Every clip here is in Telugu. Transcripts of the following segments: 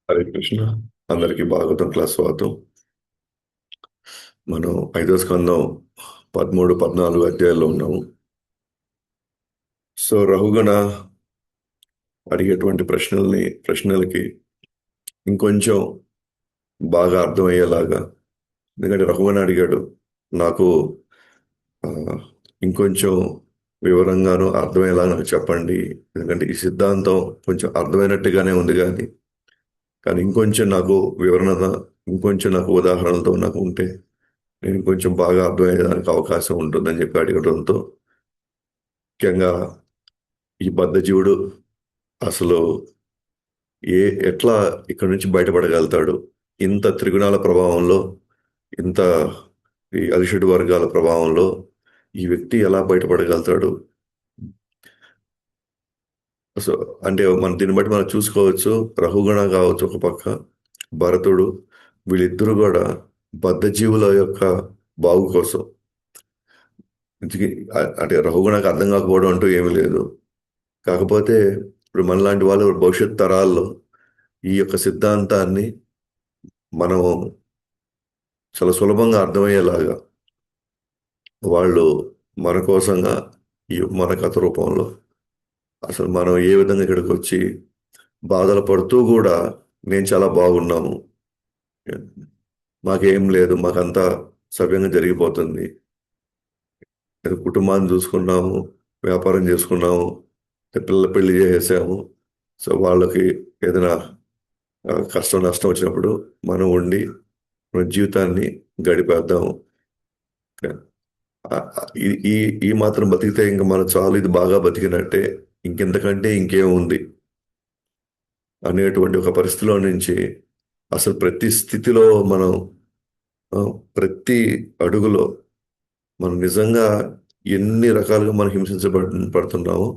హరే కృష్ణ. అందరికీ భాగవతం క్లాస్ స్వాగతం. మనం 5వ స్కందం 13, 14 అధ్యాయాల్లో ఉన్నాము. సో రఘుగణ అడిగేటువంటి ప్రశ్నలకి ఇంకొంచెం బాగా అర్థమయ్యేలాగా, ఎందుకంటే రఘుగణ అడిగాడు నాకు ఆ, ఇంకొంచెం వివరంగాను అర్థమయ్యేలా నాకు చెప్పండి, ఎందుకంటే ఈ సిద్ధాంతం కొంచెం అర్థమైనట్టుగానే ఉంది కానీ ఇంకొంచెం నాకు వివరణ, ఇంకొంచెం నాకు ఉదాహరణలతో నాకు ఉంటే నేను కొంచెం బాగా అర్థమయ్యేదానికి అవకాశం ఉంటుందని చెప్పి అడగడంతో, ముఖ్యంగా ఈ బద్ధజీవుడు అసలు ఏ ఎట్లా ఇక్కడి నుంచి బయటపడగలుగుతాడు, ఇంత త్రిగుణాల ప్రభావంలో, ఇంత ఈ అరిషడ్ వర్గాల ప్రభావంలో ఈ వ్యక్తి ఎలా బయటపడగలుగుతాడు. సో అంటే మన దీన్ని బట్టి మనం చూసుకోవచ్చు, రఘుగణ కావచ్చు ఒక పక్క, భరతుడు, వీళ్ళిద్దరూ కూడా బద్ధజీవుల యొక్క బాగు కోసం, ఇంతకీ అంటే రఘుగణకు అర్థం కాకపోవడం అంటూ ఏమీ లేదు. కాకపోతే ఇప్పుడు మనలాంటి వాళ్ళు భవిష్యత్ తరాల్లో ఈ యొక్క సిద్ధాంతాన్ని మనం చాలా సులభంగా అర్థమయ్యేలాగా వాళ్ళు మన కోసంగా మన కథ రూపంలో అసలు మనం ఏ విధంగా ఇక్కడికి వచ్చి బాధలు పడుతూ కూడా నేను చాలా బాగున్నాము, మాకేం లేదు, మాకంతా సవ్యంగా జరిగిపోతుంది, ఏదో కుటుంబాన్ని చూసుకున్నాము, వ్యాపారం చేసుకున్నాము, పిల్లల పెళ్లి చేసేసాము, సో వాళ్ళకి ఏదైనా కష్టం నష్టం వచ్చినప్పుడు మనం ఉండి మన జీవితాన్ని గడిపేద్దాము, ఈ ఈ ఈ మాత్రం బతికితే ఇంకా మనం చాలు, ఇది బాగా బతికినట్టే, ఇంకెంతకంటే ఇంకేముంది అనేటువంటి ఒక పరిస్థితిలో నుంచి అసలు ప్రతి స్థితిలో మనం ఆ, ప్రతి అడుగులో మనం నిజంగా ఎన్ని రకాలుగా మనం పడుతున్నాము,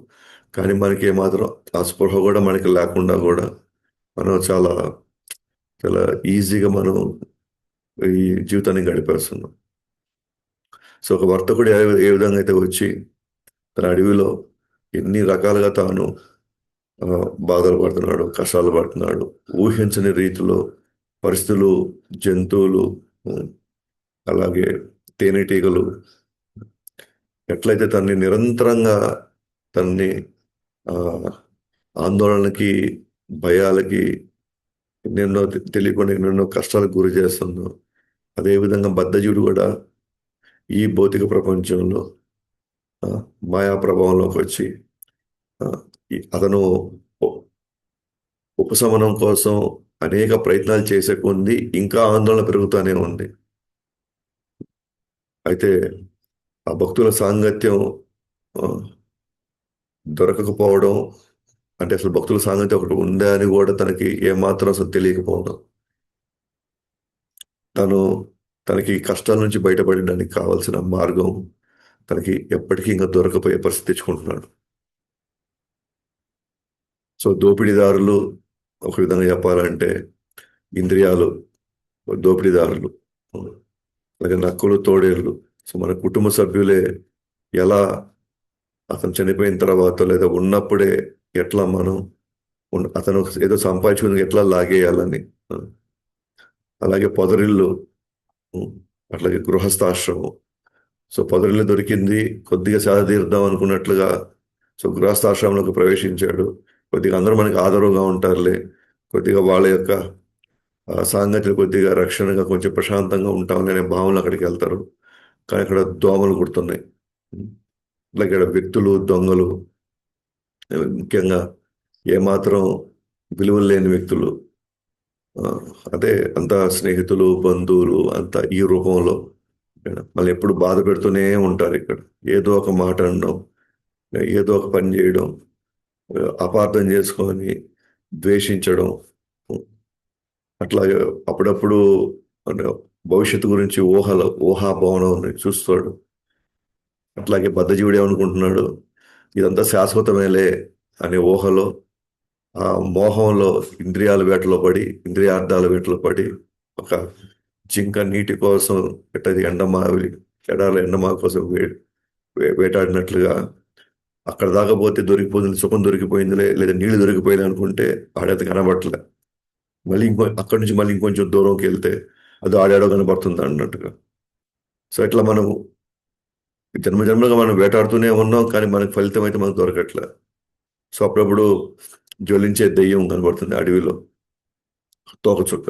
కానీ మనకి ఏమాత్రం ఆ స్పృహ కూడా మనకి లేకుండా కూడా మనం చాలా చాలా ఈజీగా మనం ఈ జీవితాన్ని గడిపేస్తున్నాం. సో ఒక వర్తకుడు ఏ విధంగా అయితే వచ్చి తన అడవిలో ఎన్ని రకాలుగా తాను ఆ, బాధలు పడుతున్నాడు, కష్టాలు పడుతున్నాడు, ఊహించని రీతిలో పరిస్థితులు, జంతువులు, ఉమ్, అలాగే తేనెటీగలు ఎట్లయితే తన్ని నిరంతరంగా తన్ని ఆ, ఆందోళనకి, భయాలకి, ఎన్నెన్నో తెలియకుండా ఎన్నెన్నో కష్టాలకు గురి చేస్తుందో, అదేవిధంగా బద్ధజీవుడు కూడా ఈ భౌతిక ప్రపంచంలో ఆ, మాయా ప్రభావంలోకి వచ్చి ఆ, అతను ఉ- ఉపశమనం కోసం అనేక ప్రయత్నాలు చేసే కొంది ఇంకా ఆందోళన పెరుగుతూనే ఉంది. అయితే ఆ భక్తుల సాంగత్యం ఆ, దొరకకపోవడం, అంటే అసలు భక్తుల సాంగత్యం ఒకటి ఉందా అని కూడా తనకి ఏమాత్రం అసలు తెలియకపోవడం, తను తనకి కష్టాల నుంచి బయటపడడానికి కావాల్సిన మార్గం తనకి ఎప్పటికీ ఇంకా దొరకపోయే పరిస్థితి తెచ్చుకుంటున్నాడు. సో దోపిడీదారులు, ఒక విధంగా చెప్పాలంటే ఇంద్రియాలు దోపిడీదారులు, అలాగే నక్కులు, తోడేళ్ళు. సో మన కుటుంబ సభ్యులే ఎలా అతను చనిపోయిన తర్వాత లేదా ఉన్నప్పుడే ఎట్లా మనం అతను ఏదో సంపాదించుకుని ఎట్లా లాగేయాలని, అలాగే పొదరిల్లు, ఉం, అట్లాగే గృహస్థాశ్రమం. సో పొదరిల్లు దొరికింది, కొద్దిగా సేద తీరుద్దాం అనుకున్నట్లుగా సో గృహస్థాశ్రమంలోకి ప్రవేశించాడు. కొద్దిగా అందరూ మనకి ఆదరవుగా ఉంటారులే, కొద్దిగా వాళ్ళ యొక్క సాంగత్యం, కొద్దిగా రక్షణగా, కొంచెం ప్రశాంతంగా ఉంటామని అనే భావనలు అక్కడికి వెళ్తారు. కానీ అక్కడ దోమలు కుడుతున్నాయి. అలాగే ఇక్కడ వ్యక్తులు, దొంగలు, ముఖ్యంగా ఏమాత్రం విలువలు లేని వ్యక్తులు, ఆ, అదే అంతా స్నేహితులు, బంధువులు అంతా ఈ రూపంలో మళ్ళీ ఎప్పుడు బాధ పెడుతూనే ఉంటారు. ఇక్కడ ఏదో ఒక మాట అనడం, ఏదో ఒక పని చేయడం, అపార్థం చేసుకొని ద్వేషించడం, అట్లాగే అప్పుడప్పుడు అంటే భవిష్యత్తు గురించి ఊహాభవనం చూస్తాడు. అట్లాగే బద్ధజీవుడు ఏమనుకుంటున్నాడు, ఇదంతా శాశ్వతమేలే అనే ఊహలో, ఆ మోహంలో, ఇంద్రియార్థాల వేటలో పడి ఒక జింక నీటి కోసం ఎట్టది ఎండమావి ఎడాల ఎండమా కోసం వేటాడినట్లుగా అక్కడ దాకా పోతే దొరికిపోయింది, సుఖం దొరికిపోయిందిలే, లేదా నీళ్లు దొరికిపోయింది అనుకుంటే ఆడైతే కనబట్టలే. మళ్ళీ అక్కడి నుంచి మళ్ళీ ఇంకొంచెం దూరంకి వెళ్తే అది ఆడాడో కనబడుతుంది అన్నట్టుగా. సో ఇట్లా మనం జన్మజన్మలుగా మనం వేటాడుతూనే ఉన్నాం, కానీ మనకి ఫలితం అయితే మనకు దొరకట్లే. సో అప్పుడప్పుడు జ్వలించే దెయ్యం కనబడుతుంది అడవిలో, తోకచుక్క.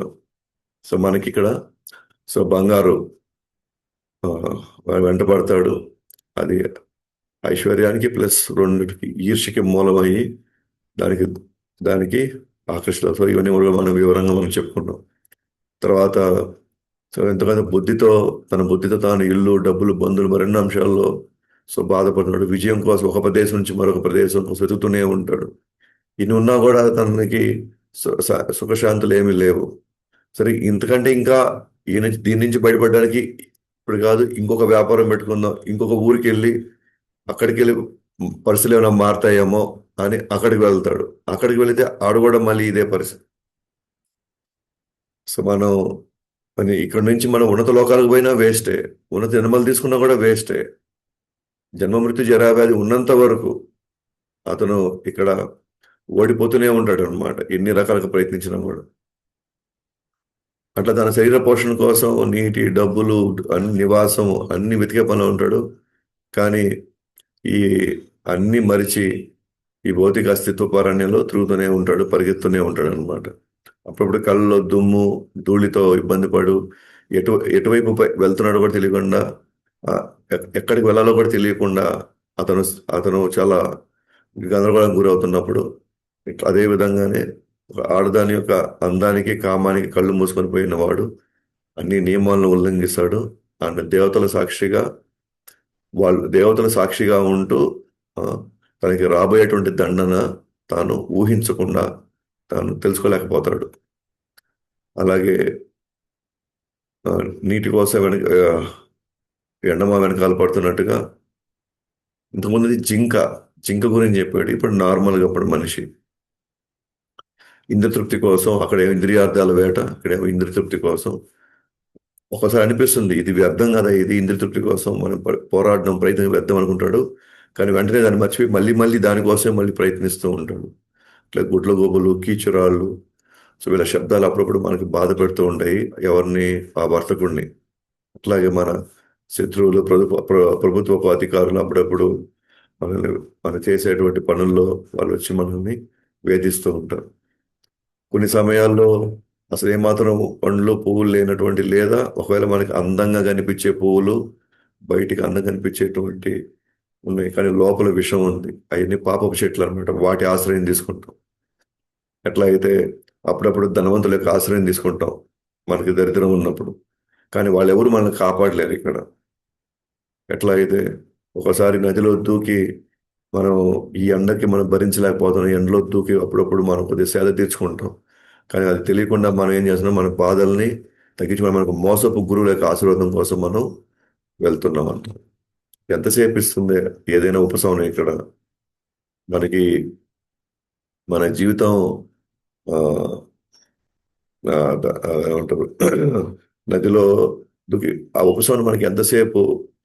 సో మనకి ఇక్కడ సో బంగారు ఆ, వాడు వెంట పడతాడు. అది ఐశ్వర్యానికి ప్లస్ రెండిటికి ఈర్ష్యకి మూలమయ్యి దానికి దానికి ఆకర్షణ. సో ఇవన్నీ కూడా మనం వివరంగా మనం చెప్పుకున్నాం. తర్వాత సో ఎంతకంటే తన బుద్ధితో తాను ఇల్లు, డబ్బులు, బంధువులు మరెన్నో అంశాల్లో సో బాధపడుతున్నాడు. విజయం కోసం ఒక ప్రదేశం నుంచి మరొక ప్రదేశం కోసం వెతుకుతూనే ఉంటాడు. ఇన్ని ఉన్నా కూడా తనకి సుఖశాంతులు ఏమీ లేవు. సరే ఇంతకంటే ఇంకా దీని నుంచి బయటపడడానికి ఇప్పుడు కాదు, ఇంకొక వ్యాపారం పెట్టుకుందాం, ఇంకొక ఊరికి వెళ్ళి అక్కడికి వెళ్ళి పరిస్థితులు ఏమైనా మారుతాయేమో అని అక్కడికి వెళ్తాడు. అక్కడికి వెళితే ఆడు కూడా మళ్ళీ ఇదే పరిస్థితి. సో మనం ఇక్కడ నుంచి మనం ఉన్నత లోకాలకు పోయినా వేస్టే, ఉన్నత జన్మలు తీసుకున్నా కూడా వేస్టే. జన్మ మృత్యు జరావ్యాధి ఉన్నంత వరకు అతను ఇక్కడ ఓడిపోతూనే ఉంటాడు అనమాట, ఎన్ని రకాలుగా ప్రయత్నించినా కూడా. అట్లా తన శరీర పోషణ కోసం నీటి, డబ్బులు, అన్ని నివాసం అన్ని వెతికే పనిలో ఉంటాడు. కానీ ఈ అన్ని మరిచి ఈ భౌతిక అస్తిత్వ పారణ్యంలో తిరుగుతూనే ఉంటాడు, పరిగెత్తుతూనే ఉంటాడు అనమాట. అప్పుడప్పుడు కళ్ళలో దుమ్ము, ధూళితో ఇబ్బంది పడు, ఎటువైపు వెళ్తున్నాడో కూడా తెలియకుండా, ఆ, ఎక్కడికి వెళ్ళాలో కూడా తెలియకుండా అతను అతను చాలా గందరగోళానికి గురవుతున్నప్పుడు అదే విధంగానే ఒక ఆడదాని యొక్క అందానికి, కామానికి కళ్ళు మూసుకొని పోయిన వాడు అన్ని నియమాలను ఉల్లంఘిస్తాడు. అండ్ దేవతల సాక్షిగా ఉంటూ ఆ, తనకి రాబోయేటువంటి దండన తాను ఊహించకుండా తాను తెలుసుకోలేకపోతాడు. అలాగే నీటి కోసం ఎండమా వెనకాల పడుతున్నట్టుగా. ఇంతకుముందు జింక గురించి చెప్పాడు. ఇప్పుడు నార్మల్గా ఇప్పుడు మనిషి ఇంద్రతృప్తి కోసం, అక్కడేమో ఇంద్రియార్థాల వేట, అక్కడేమో ఇంద్రతృప్తి కోసం. ఒకసారి అనిపిస్తుంది ఇది వ్యర్థం కదా, ఇది ఇంద్రతృప్తి కోసం మనం పోరాడడం, ప్రయత్నం వ్యర్థం అనుకుంటాడు. కానీ వెంటనే దాన్ని మర్చిపోయి మళ్ళీ మళ్ళీ దానికోసమే మళ్ళీ ప్రయత్నిస్తూ ఉంటాడు. ఇట్లా గుడ్ల గోబులు, కీచురాళ్ళు, సో వీళ్ళ శబ్దాలు అప్పుడప్పుడు మనకి బాధ పెడుతూ ఉంటాయి ఎవరిని, ఆ వర్తకుడిని. అట్లాగే మన శత్రువులు, ప్రభుత్వపు అధికారులు అప్పుడప్పుడు మనల్ని మనం చేసేటువంటి పనుల్లో వాళ్ళు వచ్చి మనల్ని వేధిస్తూ ఉంటారు. కొన్ని సమయాల్లో అసలు ఏమాత్రం పండ్లు, పువ్వులు లేనటువంటి, లేదా ఒకవేళ మనకి అందంగా కనిపించే పువ్వులు బయటికి అందంగా కనిపించేటువంటి ఉన్నాయి, కానీ లోపల విషం ఉంది. అవన్నీ పాపపు చెట్లు అనమాట, వాటి ఆశ్రయం తీసుకుంటాం. ఎట్లా అయితే అప్పుడప్పుడు ధనవంతుల యొక్క ఆశ్రయం తీసుకుంటాం మనకి దరిద్రం ఉన్నప్పుడు, కానీ వాళ్ళు ఎవరు మనల్ని కాపాడలేరు ఇక్కడ. ఎట్లా అయితే ఒకసారి నదిలో దూకి మనం ఈ ఎండకి మనం భరించలేకపోతున్నాం, ఎండలో దూకి అప్పుడప్పుడు మనం కొద్దిగా సేద తీర్చుకుంటాం. కానీ అది తెలియకుండా మనం ఏం చేస్తున్నాం, మన బాధల్ని తగ్గించుకొని మనకు మోసపు గురువుల యొక్క ఆశీర్వాదం కోసం మనం వెళ్తున్నాం అంట. ఎంతసేపు ఇస్తుంది ఏదైనా ఉపశమనం ఇక్కడ? మనకి మన జీవితం ఆ, ఏమంటారు, నదిలో దూకి ఆ ఉపశమనం మనకి ఎంతసేపు?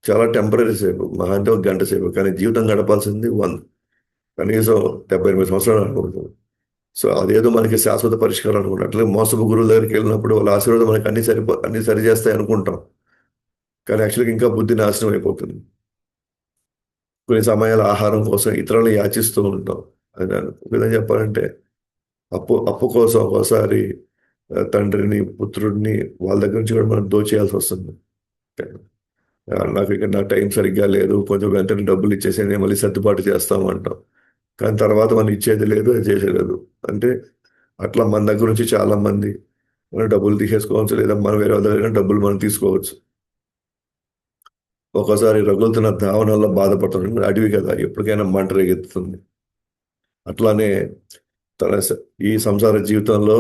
చాలా టెంపరీ సేపు, మహా అంటే ఒక గంట సేపు. కానీ జీవితం గడపాల్సింది కనీసం 78 సంవత్సరాలు అనుకుంటుంది. సో అదేదో మనకి శాశ్వత పరిష్కారం అనుకుంటాం. అట్లా మోసపు గురువుల దగ్గరికి వెళ్ళినప్పుడు వాళ్ళ ఆశీర్వాదం మనకి అన్ని సరి చేస్తాయి అనుకుంటాం, కానీ యాక్చువల్గా ఇంకా బుద్ధి నాశనం అయిపోతుంది. కొన్ని సమయాల ఆహారం కోసం ఇతరులను యాచిస్తూ ఉంటాం. అది ఒక విధంగా చెప్పాలంటే అప్పు కోసం ఒకసారి తండ్రిని, పుత్రుడిని వాళ్ళ దగ్గర నుంచి కూడా మనం దోచేయాల్సి వస్తుంది. నా టైం సరిగ్గా లేదు, కొంచెం వెంటనే డబ్బులు ఇచ్చేసి నేను మళ్ళీ సర్దుబాటు చేస్తామంటాం. కానీ తర్వాత మనం ఇచ్చేది లేదు, అది చేసేది అంటే అట్లా మన దగ్గర నుంచి చాలా మంది మనం డబ్బులు తీసేసుకోవచ్చు, లేదా మనం వేరే వాళ్ళ దగ్గర డబ్బులు మనం తీసుకోవచ్చు. ఒక్కోసారి రగులుతున్న దావనాల్లో బాధపడుతుంది, అడవి కదా, ఎప్పటికైనా మంట రేగెత్తుతుంది. అట్లానే ఈ సంసార జీవితంలో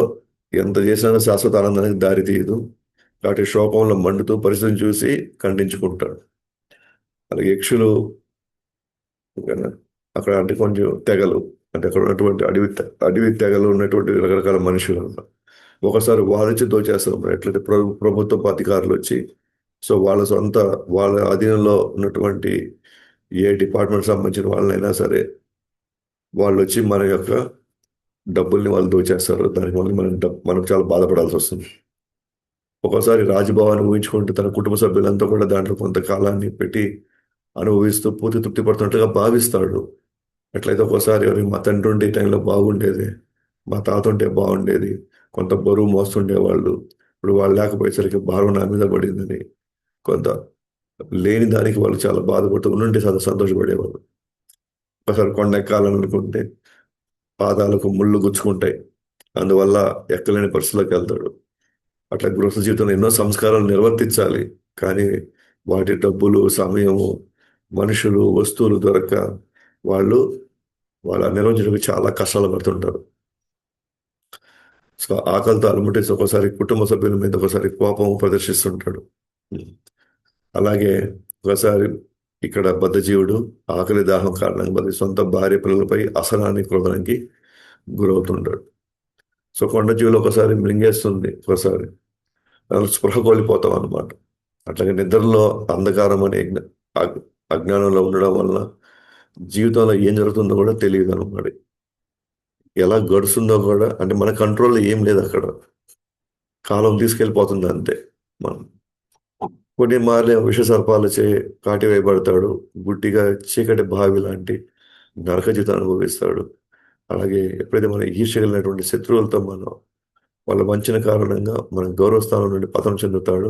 ఎంత చేసినా శాశ్వత ఆనందానికి దారి తీయదు. కాబట్టి శోకంలో మండుతూ పరిస్థితిని చూసి ఖండించుకుంటాడు. అలాగే యక్షులు అక్కడ అంటే కొంచెం తెగలు, అంటే అక్కడ ఉన్నటువంటి అడవి తెగలు ఉన్నటువంటి రకరకాల మనుషులు అన్నమాట. ఒకసారి వాదించి దోచేస్తారు. ఎట్లయితే ప్రభుత్వ అధికారులు వచ్చి సో వాళ్ళ అధీనంలో ఉన్నటువంటి ఏ డిపార్ట్మెంట్ సంబంధించిన వాళ్ళనైనా సరే వాళ్ళు వచ్చి మన యొక్క డబ్బుల్ని వాళ్ళు దోచేస్తారు. దానికి మళ్ళీ మనం చాలా బాధపడాల్సి వస్తుంది. ఒక్కోసారి రాజభవన్ ఊహించుకుంటూ తన కుటుంబ సభ్యులంతా కూడా దాంట్లో కొంతకాలాన్ని పెట్టి అనుభవిస్తూ పూర్తి తృప్తి పడుతున్నట్టుగా భావిస్తాడు. అట్లయితే ఒక్కోసారి "అరే, మా తండ్రి ఉండే ఈ టైంలో బాగుండేది, మా తాత ఉంటే బాగుండేది, కొంత బరువు మోస్తుండేవాళ్ళు, ఇప్పుడు వాళ్ళు లేకపోయేసరికి భారం నా మీద పడిందని కొంత లేని దానికి వాళ్ళు చాలా బాధపడుతూ ఉండుంటే చాలా సంతోషపడేవాళ్ళు. ఒకసారి కొండ ఎక్కాలనుకుంటే పాదాలకు ముళ్ళు గుచ్చుకుంటాయి, అందువల్ల ఎక్కలేని పరిస్థితిలోకి వెళ్తాడు. అట్లా గృహస్థ జీవితంలో ఎన్నో సంస్కారాలు నిర్వర్తించాలి, కానీ వాటి డబ్బులు, సమయము, మనుషులు, వస్తువులు దొరక్క వాళ్ళు వాళ్ళ నిర్వహించడానికి చాలా కష్టాలు పడుతుంటారు. సో ఆకలితో అలమటిసి ఒకసారి కుటుంబ సభ్యుల మీద ఒకసారి కోపం ప్రదర్శిస్తుంటాడు. అలాగే ఒకసారి ఇక్కడ బద్ధజీవుడు ఆకలి దాహం కారణంగా సొంత భార్య పిల్లలపై అసహనాన్ని క్రోధానికి గురవుతుంటాడు. సో కొండ జీవులు ఒకసారి మృంగేస్తుంది, ఒకసారి స్పృహ కోల్పోతాం అనమాట. అట్లాగే నిద్రలో అంధకారం అనే అగ్- అజ్ఞానంలో ఉండడం వల్ల జీవితంలో ఏం జరుగుతుందో కూడా తెలియదు అనమాట. ఎలా గడుస్తుందో కూడా అంటే మన కంట్రోల్లో ఏం లేదు అక్కడ, కాలం తీసుకెళ్ళిపోతుంది అంతే. మనం కొన్ని మార్లు విష సర్పాలచే కాటి వేయబడతాడు, గుడ్డిగా చీకటి బావి లాంటి నరక జీవితం అనుభవిస్తాడు. అలాగే ఎప్పుడైతే మన ఈర్ష్యగలిగినటువంటి శత్రువులతో మనం వాళ్ళ వంచన కారణంగా మన గౌరవ స్థానం నుండి పతనం చెందుతాడు.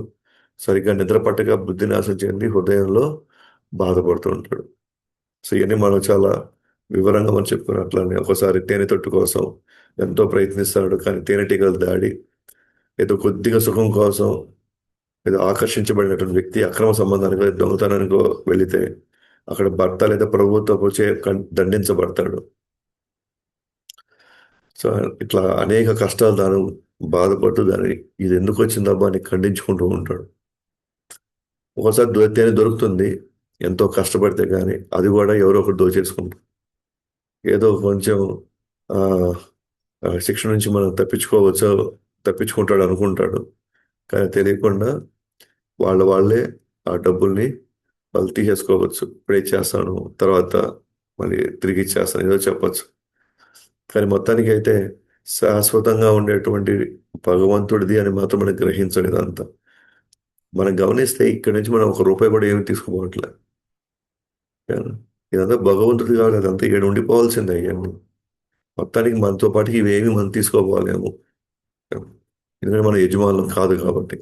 సరిగ్గా నిద్ర పట్టక బుద్ధి నాశనం చెంది హృదయంలో బాధపడుతూ ఉంటాడు. సో ఇవన్నీ మనం చాలా వివరంగా మనం చెప్పుకుని అట్లానే ఒకసారి తేనె తొట్టు కోసం ఎంతో ప్రయత్నిస్తాడు, కానీ తేనెటీగల దాడి, ఏదో కొద్దిగా సుఖం కోసం ఏదో ఆకర్షించబడినటువంటి వ్యక్తి అక్రమ సంబంధానికి దొంగతనానికి వెళితే అక్కడ భర్త లేదా ప్రభుత్వపు చే దండించబడతాడు. సో ఇట్లా అనేక కష్టాలు తాను బాధపడుతూ దాన్ని ఇది ఎందుకు వచ్చిందబ్బా అని ఖండించుకుంటూ ఉంటాడు. ఒకసారి తేనె దొరుకుతుంది, ఎంతో కష్టపడితే కానీ అది కూడా ఎవరో ఒకరు దోచేసుకుంటారు. ఏదో కొంచెం ఆ శిక్ష నుంచి మనం తప్పించుకోవచ్చో తప్పించుకుంటాడు అనుకుంటాడు, కానీ తెలియకుండా వాళ్ళే ఆ డబ్బుల్ని వాళ్ళు తీసేసుకోవచ్చు. ఇప్పుడే ఇచ్చేస్తాను, తర్వాత మళ్ళీ తిరిగి ఇచ్చేస్తాను ఏదో చెప్పచ్చు. కానీ మొత్తానికి అయితే శాశ్వతంగా ఉండేటువంటి భగవంతుడిది అని మాత్రం మనం గ్రహించడం ఇదంతా. మనం గమనిస్తే ఇక్కడి నుంచి మనం ఒక రూపాయి కూడా ఏమి తీసుకోవట్లే. ఇదంతా భగవంతుడి కాదు, అదంతా ఇక్కడ ఉండిపోవాల్సిందే ఇవన్నీ. మొత్తానికి మనతో పాటుకి ఇవేమి మనం తీసుకోపోలేము, ఎందుకంటే మన యజమానులం కాదు కాబట్టి.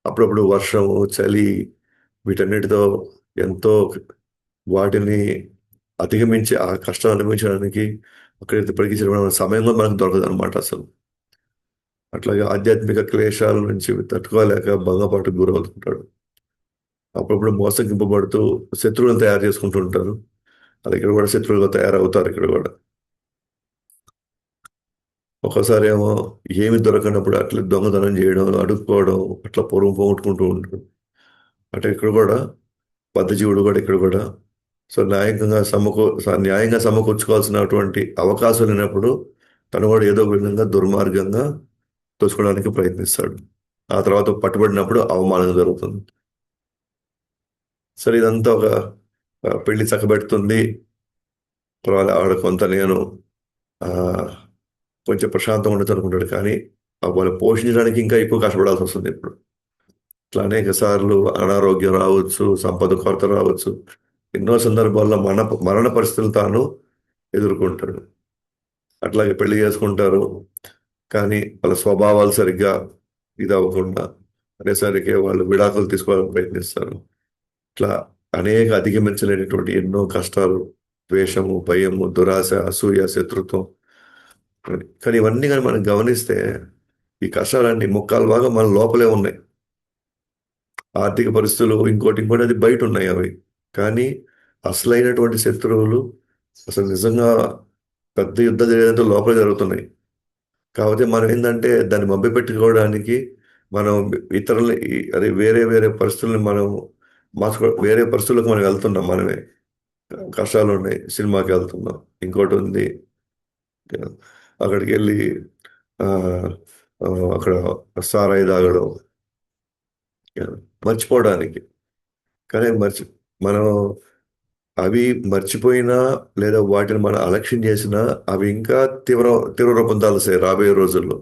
అప్పుడప్పుడు వర్షము, చలి, వీటన్నిటితో ఎంతో వాటిని అధిగమించి ఆ కష్టాలు అనుభవించడానికి అక్కడైతే పరిగించిన సమయంలో మనకు దొరకదు అనమాట అసలు. అట్లాగే ఆధ్యాత్మిక క్లేశాల నుంచి తట్టుకోలేక భంగపాటుకు గురవుతుంటాడు. అప్పుడప్పుడు మోసగింపబడుతూ శత్రువులను తయారు చేసుకుంటూ ఉంటారు. అది ఇక్కడ కూడా శత్రువులుగా తయారవుతారు ఇక్కడ కూడా. ఒక్కోసారి ఏమో ఏమి దొరకనప్పుడు అట్లా దొంగతనం చేయడం, అడుక్కోవడం, అట్లా పొరుగు పోగొట్టుకుంటూ ఉంటాడు. అంటే ఇక్కడ కూడా బద్ధజీవుడు కూడా ఇక్కడ కూడా. సో న్యాయంగా సమకూర్చుకోవాల్సినటువంటి అవకాశం లేనప్పుడు తను కూడా ఏదో ఒక విధంగా దుర్మార్గంగా దోచుకోవడానికి ప్రయత్నిస్తాడు. ఆ తర్వాత పట్టుబడినప్పుడు అవమానం జరుగుతుంది. సరే ఇదంతా ఒక పెళ్లి చక్కబెడుతుంది. తర్వాత ఆవిడ కొంత నేను ఆ, కొంచెం ప్రశాంతంగా ఉండొచ్చు అనుకుంటాడు, కానీ వాళ్ళు పోషించడానికి ఇంకా ఎక్కువ కష్టపడాల్సి వస్తుంది ఇప్పుడు. ఇట్లా అనేక సార్లు అనారోగ్యం రావచ్చు, సంపద కొరత రావచ్చు, ఎన్నో సందర్భాల్లో మరణ పరిస్థితులు తాను ఎదుర్కొంటాడు. అట్లాగే పెళ్లి చేసుకుంటారు, కానీ వాళ్ళ స్వభావాలు సరిగ్గా ఇది అవ్వకుండా అనేసరికి వాళ్ళు విడాకులు తీసుకోవాలని ప్రయత్నిస్తారు. ఇట్లా అనేక అధిగమించలేనటువంటి ఎన్నో కష్టాలు, ద్వేషము, భయము, దురాశ, అసూయ, శత్రుత్వం. కానీ ఇవన్నీ కానీ మనం గమనిస్తే ఈ కష్టాలన్నీ ముక్కాలు భాగం మన లోపలే ఉన్నాయి. ఆర్థిక పరిస్థితులు ఇంకోటి ఇంకోటి అది బయట ఉన్నాయి అవి. కానీ అసలైనటువంటి శత్రువులు అసలు నిజంగా పెద్ద యుద్ధం జరిగేదంటే లోపలే జరుగుతున్నాయి. కాకపోతే మనం ఏంటంటే దాన్ని మభ్యపెట్టుకోవడానికి మనం ఇతరులని అదే వేరే వేరే పరిస్థితుల్ని మనం వేరే పరిస్థితులకు మనం వెళ్తున్నాం మనమే. కష్టాలు ఉన్నాయి, సినిమాకి వెళ్తున్నాం, ఇంకోటి ఉంది, అక్కడికి వెళ్ళి ఆ, అక్కడ సారాయి తాగడం, మర్చిపోవడానికి. కానీ మనం అవి మర్చిపోయినా లేదా వాటిని మనం అలక్ష్యం చేసినా అవి ఇంకా తీవ్ర తీవ్ర రూపం దాల్చాయి రాబోయే రోజుల్లో.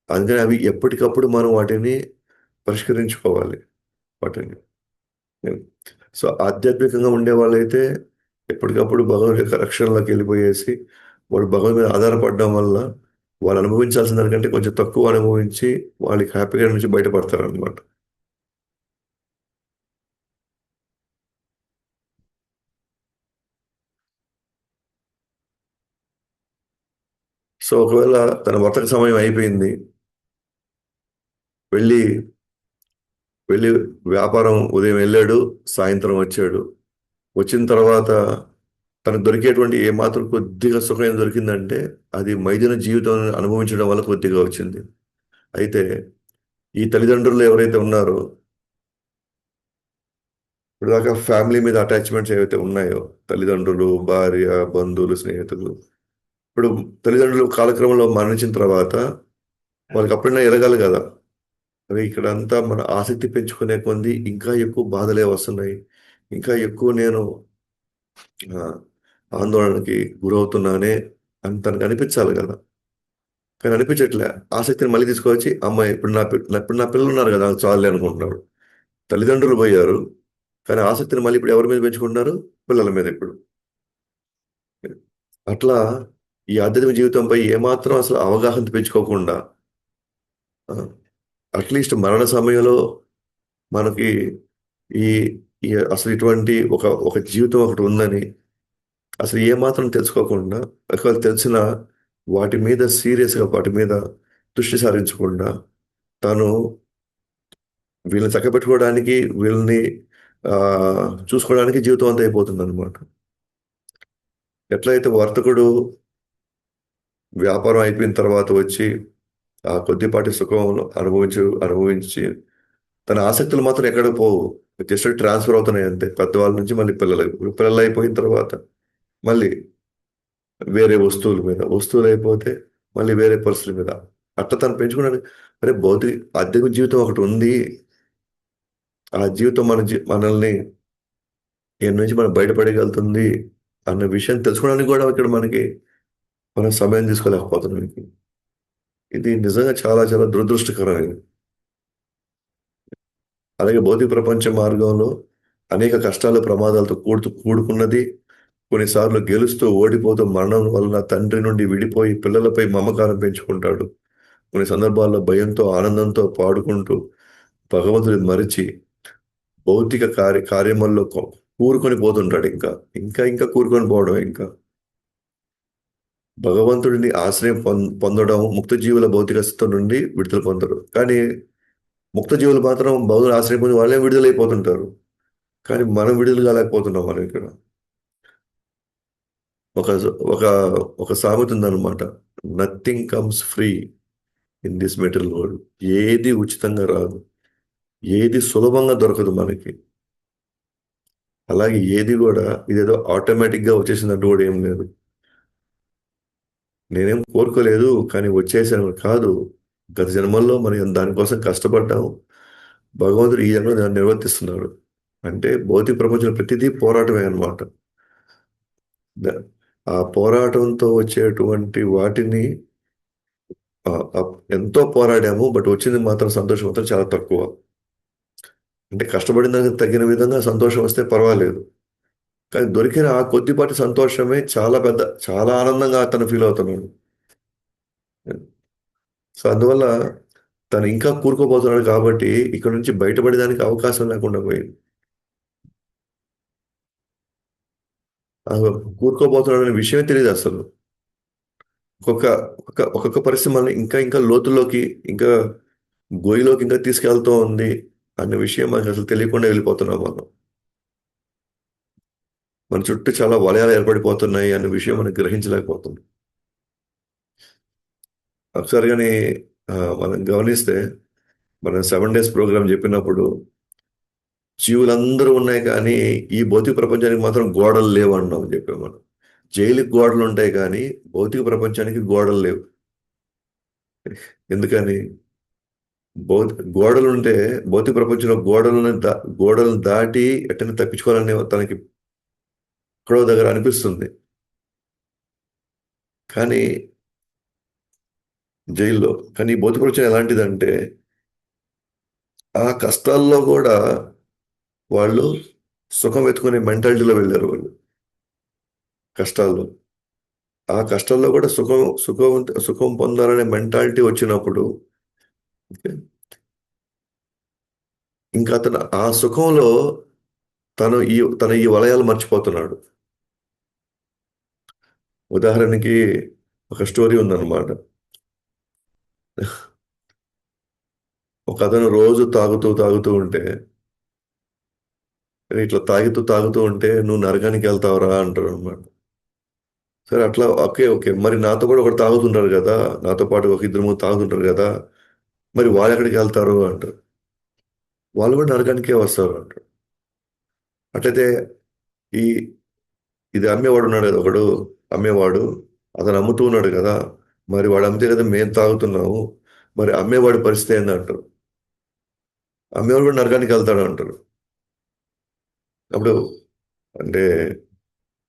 అందుకని అవి ఎప్పటికప్పుడు మనం వాటిని పరిష్కరించుకోవాలి వాటిని. సో ఆధ్యాత్మికంగా ఉండే వాళ్ళైతే ఎప్పటికప్పుడు భగవంతుడి యొక్క రక్షణలోకి వెళ్ళిపోయేసి వాళ్ళు భగవంతుడి మీద ఆధారపడడం వల్ల వాళ్ళు అనుభవించాల్సిన దానికంటే కొంచెం తక్కువ అనుభవించి వాళ్ళకి హ్యాపీగా నుంచి బయటపడతారు అనమాట. సో ఒకవేళ తన వర్తక సమయం అయిపోయింది, వెళ్ళి వెళ్ళి వ్యాపారం ఉదయం వెళ్ళాడు, సాయంత్రం వచ్చాడు. వచ్చిన తర్వాత తనకు దొరికేటువంటి ఏ మాత్రం కొద్దిగా సుఖం దొరికిందంటే అది మైదిన జీవితం అనుభవించడం వల్ల కొద్దిగా వచ్చింది. అయితే ఈ తల్లిదండ్రులు ఎవరైతే ఉన్నారో ఇప్పుడు దాకా ఫ్యామిలీ మీద అటాచ్మెంట్స్ ఏవైతే ఉన్నాయో, తల్లిదండ్రులు, భార్య, బంధువులు, స్నేహితులు, ఇప్పుడు తల్లిదండ్రులు కాలక్రమంలో మరణించిన తర్వాత వాళ్ళకి అప్పుడైనా ఎదగాలి కదా. అవి ఇక్కడ అంతా మన ఆసక్తి పెంచుకునే కొంది ఇంకా ఎక్కువ బాధలే వస్తున్నాయి, ఇంకా ఎక్కువ నేను ఆ, ఆందోళనకి గురవుతున్నానే అని తనకు అనిపించాలి కదా. కానీ అనిపించట్లే. ఆసక్తిని మళ్ళీ తీసుకొచ్చి అమ్మాయి ఇప్పుడు నా పిల్లలు ఉన్నారు కదా చాలే అనుకుంటున్నాడు. తల్లిదండ్రులు పోయారు, కానీ ఆసక్తిని మళ్ళీ ఇప్పుడు ఎవరి మీద పెంచుకుంటున్నారు? పిల్లల మీద ఇప్పుడు. అట్లా ఈ ఆధ్యాత్మిక జీవితంపై ఏమాత్రం అసలు అవగాహన పెంచుకోకుండా అట్లీస్ట్ మరణ సమయంలో మనకి ఈ ఈ అసలు ఇటువంటి ఒక ఒక జీవితం ఒకటి ఉందని అసలు ఏమాత్రం తెలుసుకోకుండా, ఒకవేళ తెలిసిన వాటి మీద సీరియస్గా వాటి మీద దృష్టి సారించకుండా తాను వీళ్ళని చక్కబెట్టుకోవడానికి వీళ్ళని ఆ, చూసుకోవడానికి జీవితం అంతా అయిపోతుంది అనమాట. ఎట్లయితే వర్తకుడు వ్యాపారం అయిపోయిన తర్వాత వచ్చి ఆ కొద్దిపాటి సుఖం అనుభవించి తన ఆసక్తులు మాత్రం ఎక్కడ పోవు. జస్ట్ ట్రాన్స్ఫర్ అవుతున్నాయి అంతే, పెద్దవాళ్ళ నుంచి మళ్ళీ పిల్లలు అయిపోయిన తర్వాత మళ్ళీ వేరే వస్తువులు అయిపోతే మళ్ళీ వేరే పరిస్థితుల మీద అట్లా తను పెంచుకున్నాడు. అరే భౌతిక ఆధ్యాత్మిక జీవితం ఒకటి ఉంది, ఆ జీవితం మనల్ని ఎన్ని నుంచి మనం బయటపడగలుగుతుంది అన్న విషయం తెలుసుకోవడానికి కూడా ఇక్కడ మనం సమయం తీసుకోలేకపోతున్నాం. ఇది నిజంగా చాలా చాలా దురదృష్టకరమైనది. అలాగే భౌతిక ప్రపంచ మార్గంలో అనేక కష్టాలు ప్రమాదాలతో కూడుకున్నది. కొన్నిసార్లు గెలుస్తూ ఓడిపోతూ మరణం వలన తండ్రి నుండి విడిపోయి పిల్లలపై మమకారం పెంచుకుంటాడు. కొన్ని సందర్భాల్లో భయంతో ఆనందంతో పాడుకుంటూ భగవంతుని మరిచి భౌతిక కార్యముల్లో కూరుకొని పోతుంటాడు. ఇంకా ఇంకా ఇంకా కూరుకొని పోవడం, ఇంకా భగవంతుడిని ఆశ్రయం పొందడం ముక్త జీవుల భౌతిక స్థితి నుండి విడుదల పొందరు. కానీ ముక్త జీవులు మాత్రం భగవంతుని ఆశ్రయం పొంది వాళ్ళే విడుదలైపోతుంటారు. కానీ మనం విడుదల కాలేకపోతున్నాం. మనం ఇక్కడ ఒక ఒక ఒక సామెత ఉందన్నమాట. Nothing comes free in this material world. ఏది ఉచితంగా రాదు, ఏది సులభంగా దొరకదు మనకి. అలాగే ఏది కూడా ఇదేదో ఆటోమేటిక్గా వచ్చేసినట్టు కూడా ఏం లేదు. నేనేం కోరుకోలేదు కానీ వచ్చేసాను కాదు. గత జన్మల్లో మనం దానికోసం కష్టపడ్డాము, భగవంతుడు ఈ జన్మలో దాన్ని నిర్వర్తిస్తున్నాడు. అంటే భౌతిక ప్రపంచంలో ప్రతిదీ పోరాటమే అన్నమాట. ఆ పోరాటంతో వచ్చేటువంటి వాటిని ఆ, ఆ, ఎంతో పోరాడాము, బట్ వచ్చింది మాత్రం సంతోషం మాత్రం చాలా తక్కువ. అంటే కష్టపడిన దానికి తగిన విధంగా సంతోషం వస్తే పర్వాలేదు, కానీ దొరికిన ఆ కొద్దిపాటి సంతోషమే చాలా చాలా ఆనందంగా అతను ఫీల్ అవుతున్నాడు. సో అందువల్ల తను ఇంకా కూరుకోబోతున్నాడు కాబట్టి ఇక్కడ నుంచి బయటపడడానికి అవకాశం లేకుండా పోయింది. ఆ కూరుకోబోతున్నాడు అనే విషయమే తెలియదు అసలు. ఒక్కొక్క ఒక్కొక్క పరిస్థితి మనల్ని ఇంకా ఇంకా లోతుల్లోకి, ఇంకా గొయ్యిలోకి ఇంకా తీసుకెళ్తూ ఉంది అన్న విషయం మనకు అసలు తెలియకుండా వెళ్ళిపోతున్నాం మనం. మన చుట్టూ చాలా వలయాలు ఏర్పడిపోతున్నాయి అన్న విషయం మనం గ్రహించలేకపోతున్నాం. ఒకసారి కానీ మనం గమనిస్తే మనం 7 days ప్రోగ్రామ్ చెప్పినప్పుడు జీవులందరూ ఉన్నాయి కానీ ఈ భౌతిక ప్రపంచానికి మాత్రం గోడలు లేవు అన్నాం చెప్పాం మనం. జైలుకి గోడలు ఉంటాయి కానీ భౌతిక ప్రపంచానికి గోడలు లేవు. ఎందుకని? గోడలు ఉంటే భౌతిక ప్రపంచంలో గోడలను దాటి ఎట్టని తప్పించుకోవాలనే తనకి ఎక్కడో దగ్గర అనిపిస్తుంది. కానీ జైల్లో కానీ ఈ భౌతిక ప్రపంచం ఎలాంటిదంటే ఆ కష్టాల్లో కూడా వాళ్ళు సుఖం వెతుకునే మెంటాలిటీలో వెళ్ళారు వాళ్ళు. కష్టాల్లో ఆ కష్టాల్లో కూడా సుఖం పొందాలనే మెంటాలిటీ వచ్చినప్పుడు ఓకే, ఇంకా అతను ఆ సుఖంలో తన ఈ వలయాలు మర్చిపోతున్నాడు. ఉదాహరణకి ఒక స్టోరీ ఉందన్నమాట. ఒక అతను రోజు తాగుతూ తాగుతూ ఉంటే, "అరే, ఇట్లా తాగుతూ తాగుతూ ఉంటే నువ్వు నరకానికి వెళ్తావురా" అంటారు అనమాట. సరే అట్లా ఓకే ఓకే, మరి నాతో కూడా ఒకటి తాగుతుంటారు కదా, నాతో పాటు ఒక ఇద్దరు మూడు తాగుతుంటారు కదా, మరి వాళ్ళు ఎక్కడికి వెళ్తారు అంటారు. వాళ్ళు కూడా నరకానికే వస్తారు అంటారు. అట్లయితే ఈ ఇది అమ్మేవాడు ఉన్నాడు కదా ఒకడు, అమ్మేవాడు అతను అమ్ముతూ ఉన్నాడు కదా, మరి వాడు అమ్మితే కదా మేము తాగుతున్నాము, మరి అమ్మేవాడి పరిస్థితి ఏంది అంటారు. అమ్మేవాడు కూడా నరకానికి వెళ్తాడు అంటారు. అప్పుడు అంటే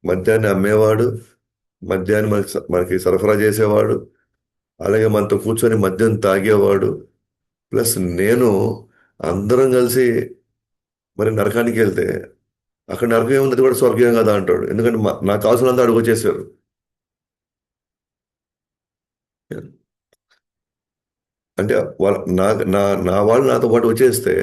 మద్యాన్ని అమ్మేవాడు, మద్యాన్ని మనకి సరఫరా చేసేవాడు, అలాగే మనతో కూర్చొని మద్యం తాగేవాడు, ప్లస్ నేను అందరం కలిసి మరి నరకానికి వెళ్తే అక్కడ నరకం ఏముంది, అది కూడా స్వర్గం కదా అంటాడు. ఎందుకంటే నాకు కావాల్సినంత అడుగు వచ్చేసారు. అంటే వాళ్ళ నా నా నా వాళ్ళు నాతో పాటు వచ్చేస్తే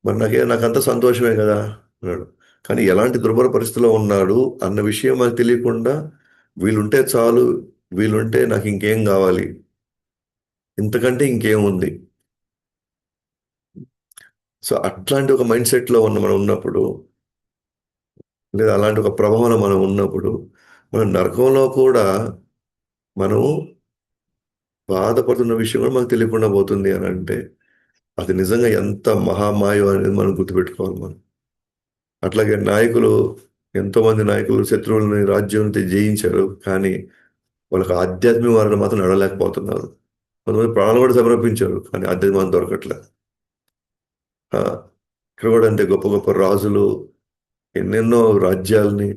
మరి నాకంతా సంతోషమే కదా అన్నాడు. కానీ ఎలాంటి దుర్భర పరిస్థితిలో ఉన్నాడు అన్న విషయం మనకు తెలియకుండా వీళ్ళుంటే చాలు, వీళ్ళుంటే నాకు ఇంకేం కావాలి, ఇంతకంటే ఇంకేముంది. సో అట్లాంటి ఒక మైండ్ సెట్లో మనం ఉన్నప్పుడు, లేదా అలాంటి ఒక ప్రభావంలో మనం ఉన్నప్పుడు, మనం నరకంలో కూడా మనం బాధపడుతున్న విషయం కూడా మనకు తెలియకుండా పోతుంది అని అంటే అది నిజంగా ఎంత మహామాయం అనేది మనం గుర్తుపెట్టుకోవాలి మనం. అట్లాగే ఎంతోమంది నాయకులు శత్రువులని రాజ్యం జయించారు, కానీ వాళ్ళకి ఆధ్యాత్మిక మార్గం మాత్రం నడలేకపోతున్నారు. కొంతమంది ప్రాణాలు కూడా సమర్పించారు, కానీ ఆధ్యాత్మికం దొరకట్లే. ఆ, ఇక్కడ కూడా అంతే, గొప్ప గొప్ప రాజులు ఎన్నెన్నో రాజ్యాలని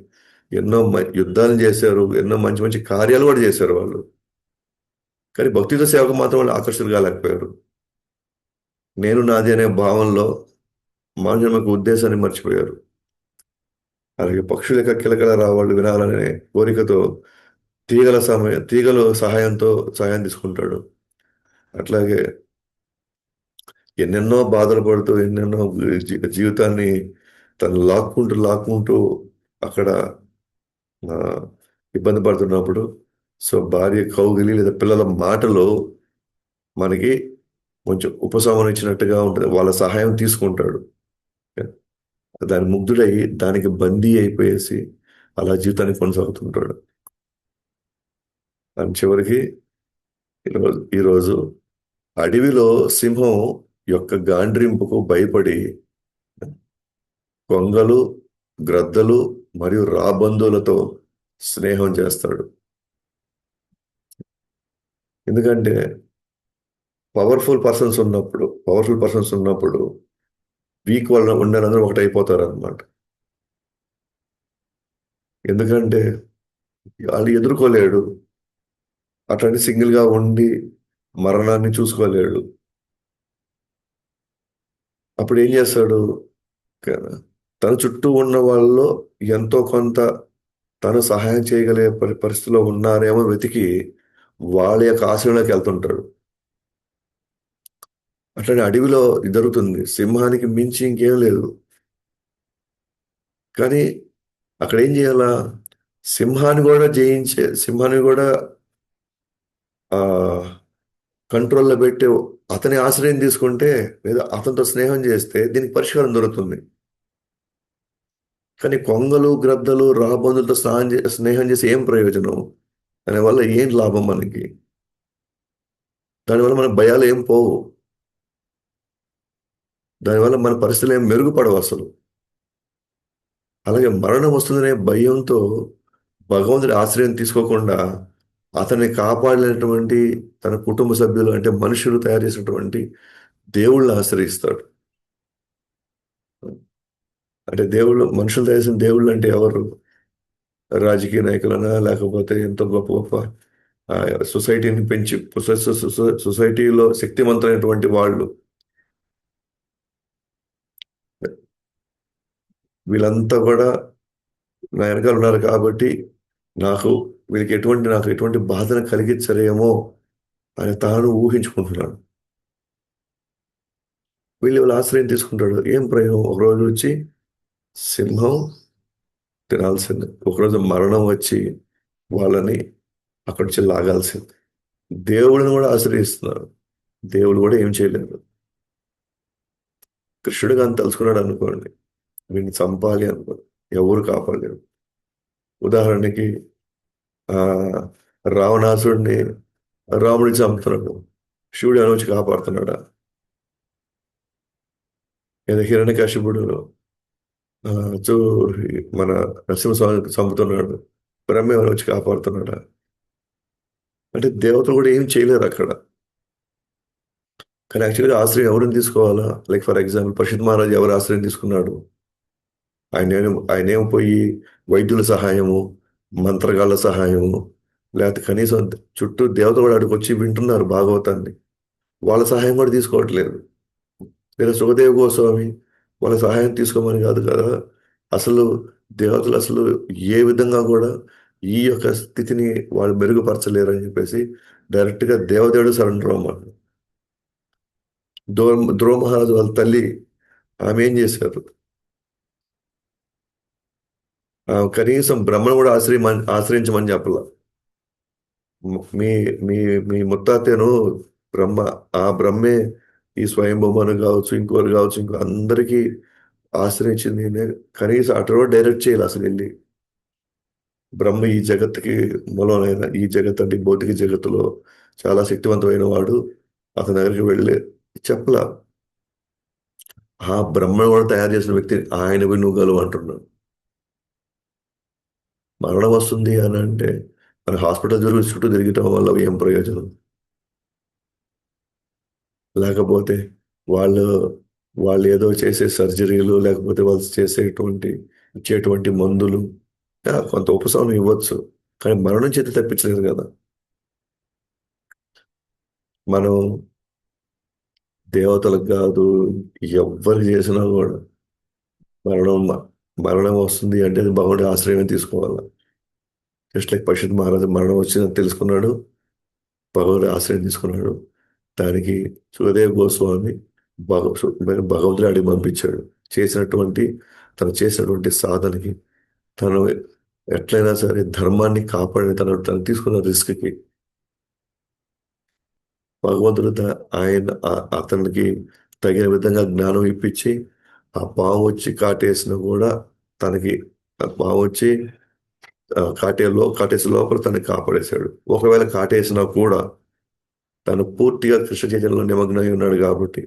ఎన్నో యుద్ధాలను చేశారు, ఎన్నో మంచి మంచి కార్యాలు కూడా చేశారు వాళ్ళు. కానీ భక్తితో సేవకు మాత్రం వాళ్ళు ఆకర్షితులు కాలేకపోయారు. నేను నాది అనే భావంలో మానవ ఉద్దేశాన్ని మర్చిపోయారు. అలాగే పక్షుల యొక్క కిలకల రావాళ్ళు వినాలనే కోరికతో తీగల సహాయంతో సహాయం తీసుకుంటాడు. అట్లాగే ఎన్నెన్నో బాధలు పడుతూ ఎన్నెన్నో జీవితాన్ని తను లాక్కుంటూ లాక్కుంటూ అక్కడ ఆ, ఇబ్బంది పడుతున్నప్పుడు సో భార్య కౌగిలి లేదా పిల్లల మాటలో మనకి కొంచెం ఉపశమనం ఇచ్చినట్టుగా ఉంటుంది. వాళ్ళ సహాయం తీసుకుంటాడు. దాని ముగ్ధుడై దానికి బందీ అయిపోయేసి అలా జీవితాన్ని కొనసాగుతుంటాడు. అని చివరికి ఈరోజు అడవిలో సింహం యొక్క గాండ్రింపుకు భయపడి కొంగలు, గ్రద్దలు మరియు రాబందులతో స్నేహం చేస్తాడు. ఎందుకంటే పవర్ఫుల్ పర్సన్స్ ఉన్నప్పుడు వీక్ వాళ్ళ ఉండాలందరూ ఒకటి అయిపోతారు అనమాట. ఎందుకంటే వాళ్ళు ఎదుర్కోలేడు, అట్లాంటి సింగిల్గా ఉండి మరణాన్ని చూసుకోలేడు. అప్పుడు ఏం చేస్తాడు, తన చుట్టూ ఉన్న వాళ్ళలో ఎంతో కొంత తను సహాయం చేయగలిగే పరిస్థితిలో ఉన్నారేమో వెతికి వాళ్ళ యొక్క ఆశ్రయంలోకి వెళ్తుంటాడు. అట్లనే అడవిలో ఇది జరుగుతుంది, సింహానికి మించి ఇంకేం లేదు. కానీ అక్కడ ఏం చేయాలా, సింహాన్ని కూడా ఆ కంట్రోల్లో పెట్టి అతని ఆశ్రయం తీసుకుంటే లేదా అతనితో స్నేహం చేస్తే దీనికి పరిష్కారం దొరుకుతుంది. కానీ కొంగలు, గ్రద్దలు, రాబందులతో స్నేహం చేసి ఏం ప్రయోజనం, దానివల్ల ఏం లాభం మనకి, దానివల్ల మన భయాలు ఏం పోవు, దానివల్ల మన పరిస్థితులు ఏం మెరుగుపడవు అసలు. అలాగే మరణం వస్తుందనే భయంతో భగవంతుడి ఆశ్రయం తీసుకోకుండా అతన్ని కాపాడినటువంటి తన కుటుంబ సభ్యులు అంటే మనుషులు తయారు చేసినటువంటి దేవుళ్ళని ఆశ్రయిస్తాడు. అంటే మనుషులు తయారు చేసిన దేవుళ్ళు అంటే ఎవరు, రాజకీయ నాయకులనా లేకపోతే ఎంతో గొప్ప గొప్ప ఆ, సొసైటీని పెంచి సొసైటీలో శక్తివంతమైనటువంటి వాళ్ళు వీళ్ళంతా కూడా నా వెనకాల ఉన్నారు కాబట్టి నాకు నాకు ఎటువంటి బాధను కలిగించరేమో అని తాను ఊహించుకుంటున్నాడు. వీళ్ళు ఆశ్రయం తీసుకుంటాడు. ఏం ప్రయోజనం? ఒకరోజు వచ్చి సింహం తినాల్సింది, ఒకరోజు మరణం వచ్చి వాళ్ళని అక్కడి నుంచి లాగాల్సింది. దేవుడిని కూడా ఆశ్రయిస్తున్నారు, దేవుడు కూడా ఏం చేయలేదు. కృష్ణుడు కానీ తలుచుకున్నాడు అనుకోండి, వీడిని చంపాలి అనుకోండి, ఎవరు కాపాడలేరు. ఉదాహరణకి ఆ రావణాసుడిని రాముడిని చంపుతున్నాడు, శివుడు అని వచ్చి కాపాడుతున్నాడా? లేదా హిరణ్యకశిపుడు ఆ, చూ మన నరసింహస్వామిని చంపుతున్నాడు, బ్రహ్మ అని వచ్చి కాపాడుతున్నాడా? అంటే దేవతలు కూడా ఏం చేయలేరు అక్కడ. కానీ యాక్చువల్గా ఆశ్రయం ఎవరిని తీసుకోవాలా? లైక్ ఫర్ ఎగ్జాంపుల్ పషిత్ మహారాజ్ ఎవరు ఆశ్రయం తీసుకున్నాడు? ఆయనేం పోయి వైద్యుల సహాయము, మంత్రగాళ్ళ సహాయము, లేకపోతే కనీసం చుట్టూ దేవతలు కూడా అక్కడికి వచ్చి వింటున్నారు భాగవతాన్ని, వాళ్ళ సహాయం కూడా తీసుకోవట్లేదు. లేదా సుఖదేవ్ గోస్వామి వాళ్ళ సహాయం తీసుకోమని కాదు కదా. అసలు దేవతలు అసలు ఏ విధంగా కూడా ఈ యొక్క స్థితిని వాళ్ళు మెరుగుపరచలేరు అని చెప్పేసి డైరెక్ట్గా దేవదేవుడు సరెండర్ అవ్వమాట. ధ్రువ మహారాజు వాళ్ళ తల్లి ఆమె ఏం చేశారు? కనీసం బ్రహ్మను కూడా ఆశ్రయించమని చెప్పాల. మీ మీ మీ ముత్తాతేను బ్రహ్మ, ఆ బ్రహ్మే ఈ స్వయంభూమను కావచ్చు, ఇంకోరు కావచ్చు, ఇంకో అందరికీ ఆశ్రయించింది నేనే. కనీసం అటు డైరెక్ట్ చేయాలి అసలు వెళ్ళి. బ్రహ్మ ఈ జగత్తుకి మూలమైన, ఈ జగత్ అంటే ఈ భౌతిక జగత్తులో చాలా శక్తివంతమైన వాడు, అతని దగ్గరికి వెళ్ళి చెప్పలా. ఆ బ్రహ్మను కూడా తయారు చేసిన వ్యక్తి ఆయనవి నువ్వు గలవు అంటున్నాడు. మరణం వస్తుంది అని అంటే మన హాస్పిటల్ చుట్టూ తిరగటం వల్ల ఏం ప్రయోజనం? లేకపోతే వాళ్ళు వాళ్ళు ఏదో చేసే సర్జరీలు, లేకపోతే వాళ్ళు ఇచ్చేటువంటి మందులు కొంత ఉపశమనం ఇవ్వచ్చు, కానీ మరణం చేతి తప్పించలేదు కదా. మనం దేవతలకు కాదు, ఎవ్వరు చేసినా కూడా మరణం మరణం వస్తుంది అంటే అది భగవానుడి ఆశ్రయం తీసుకోవాలి. జస్ట్ లైక్ పషిత్ మహారాజు మరణం వచ్చిందని తెలుసుకున్నాడు, భగవానుడి ఆశ్రయం తీసుకున్నాడు. దానికి సుఖదేవ్ గోస్వామి భగ భగవంతుడి అడిగి పంపించాడు. చేసినటువంటి తను చేసినటువంటి సాధనకి, తను ఎట్లయినా సరే ధర్మాన్ని కాపాడి తను తీసుకున్న రిస్క్కి భగవంతుడు అతనికి తగిన విధంగా జ్ఞానం ఇప్పించి, ఆ పాము వచ్చి కాటేసిన కూడా తనకి, ఆ పాము వచ్చి కాటేసి లోపల తనని కాపాడేశాడు. ఒకవేళ కాటేసినా కూడా తను పూర్తిగా కృష్ణ చైతన్యంలో నిమగ్నమై ఉన్నాడు కాబట్టి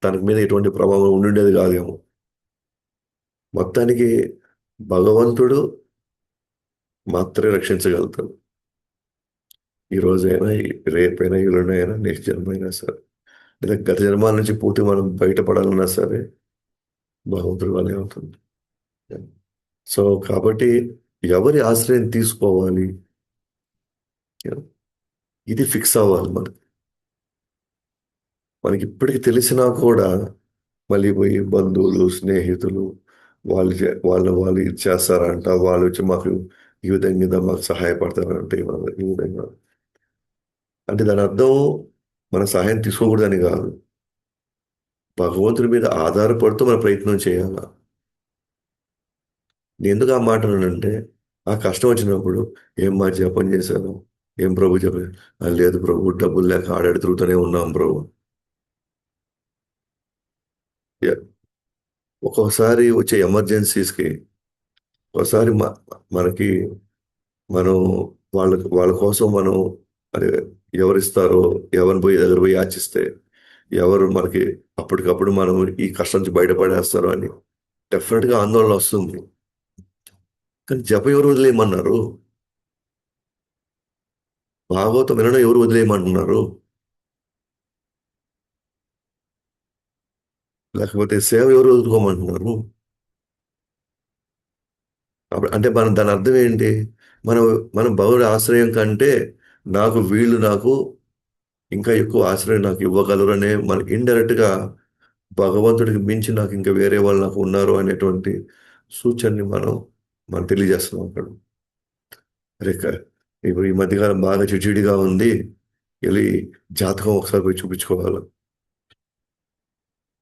తనకి మీద ఎటువంటి ప్రభావం ఉండుండేది కాదేమో. మొత్తానికి భగవంతుడు మాత్రమే రక్షించగలుగుతాడు. ఈ రోజైనా, రేపైనా, ఎల్లుండైనా, నెక్స్ట్ జన్మ అయినా సరే, లేదా గత జన్మాల నుంచి పూర్తి మనం బయటపడాలన్నా సరే భగవంతుడి వల్లే అవుతుంది. సో కాబట్టి ఎవరి ఆశ్రయం తీసుకోవాలి, ఇది ఫిక్స్ అవ్వాలి మనకి. మనకి ఇప్పటికి తెలిసినా కూడా మళ్ళీ పోయి బంధువులు, స్నేహితులు వాళ్ళు ఇది చేస్తారంట, వాళ్ళు వచ్చి మాకు ఈ విధంగా మాకు సహాయపడతారంటే ఈ విధంగా. అంటే దాని అర్థం మన సహాయం తీసుకోకూడదని కాదు, భగవంతుడి మీద ఆధారపడుతూ మన ప్రయత్నం చేయాలి. నేను ఎందుకు ఆ మాట అన్నానంటే, ఆ కష్టం వచ్చినప్పుడు ఏం మా జపం చేశాను, ఏం ప్రభు జపం, లేదు ప్రభు డబ్బులు లేక ఆడాడు తిరుగుతూనే ఉన్నాం ప్రభు. Yeah. ఒక్కొక్కసారి వచ్చే ఎమర్జెన్సీస్కి ఒకసారి మనకి మనం వాళ్ళ కోసం మనం అరే ఎవరిస్తారో, ఎవరిని పోయి దగ్గర పోయి యాచిస్తే ఎవరు మనకి అప్పటికప్పుడు మనం ఈ కష్టం నుంచి బయటపడేస్తారో అని డెఫినెట్గా ఆందోళన వస్తుంది. కానీ జపం ఎవరు వదిలేయమన్నారు? భాగవతం వినడం ఎవరు వదిలేయమంటున్నారు? లేకపోతే సేవ ఎవరు వదులుకోమంటున్నారు? అంటే మనం దాని అర్థం ఏంటి? మనం మనం భగవుడి ఆశ్రయం కంటే నాకు ఇంకా ఎక్కువ ఆశ్రయం నాకు ఇవ్వగలరు అనే మన ఇండైరెక్ట్ గా భగవంతుడికి మించి నాకు ఇంకా వేరే వాళ్ళు నాకు ఉన్నారు అనేటువంటి సూచనని మనం తెలియజేస్తున్నాం అక్కడ. అరే ఇప్పుడు ఈ మధ్యకాలం బాగా చిడిచిడిగా ఉంది, వెళ్ళి జాతకం ఒకసారి పోయి చూపించుకోవాలి.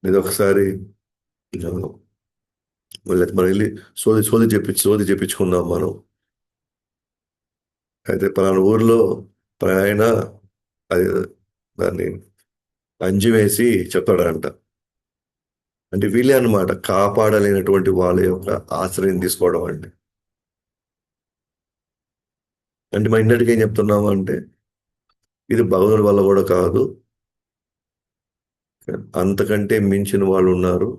లేదా ఒకసారి ఆ, మనం వెళ్ళి సోది చెప్పించుకుందాం మనం. అయితే పలానా ఊర్లో ఆయన అది దాన్ని అంజి వేసి చెప్తాడంట. అంటే వీళ్ళే అన్నమాట కాపాడలేనటువంటి వాళ్ళ యొక్క ఆశ్రయం తీసుకోవడం అంటే. అంటే మన ఇండటికి ఏం చెప్తున్నాము అంటే ఇది భగవానుడి వల్ల కూడా కాదు, అంతకంటే మించిన వాళ్ళు ఉన్నారు,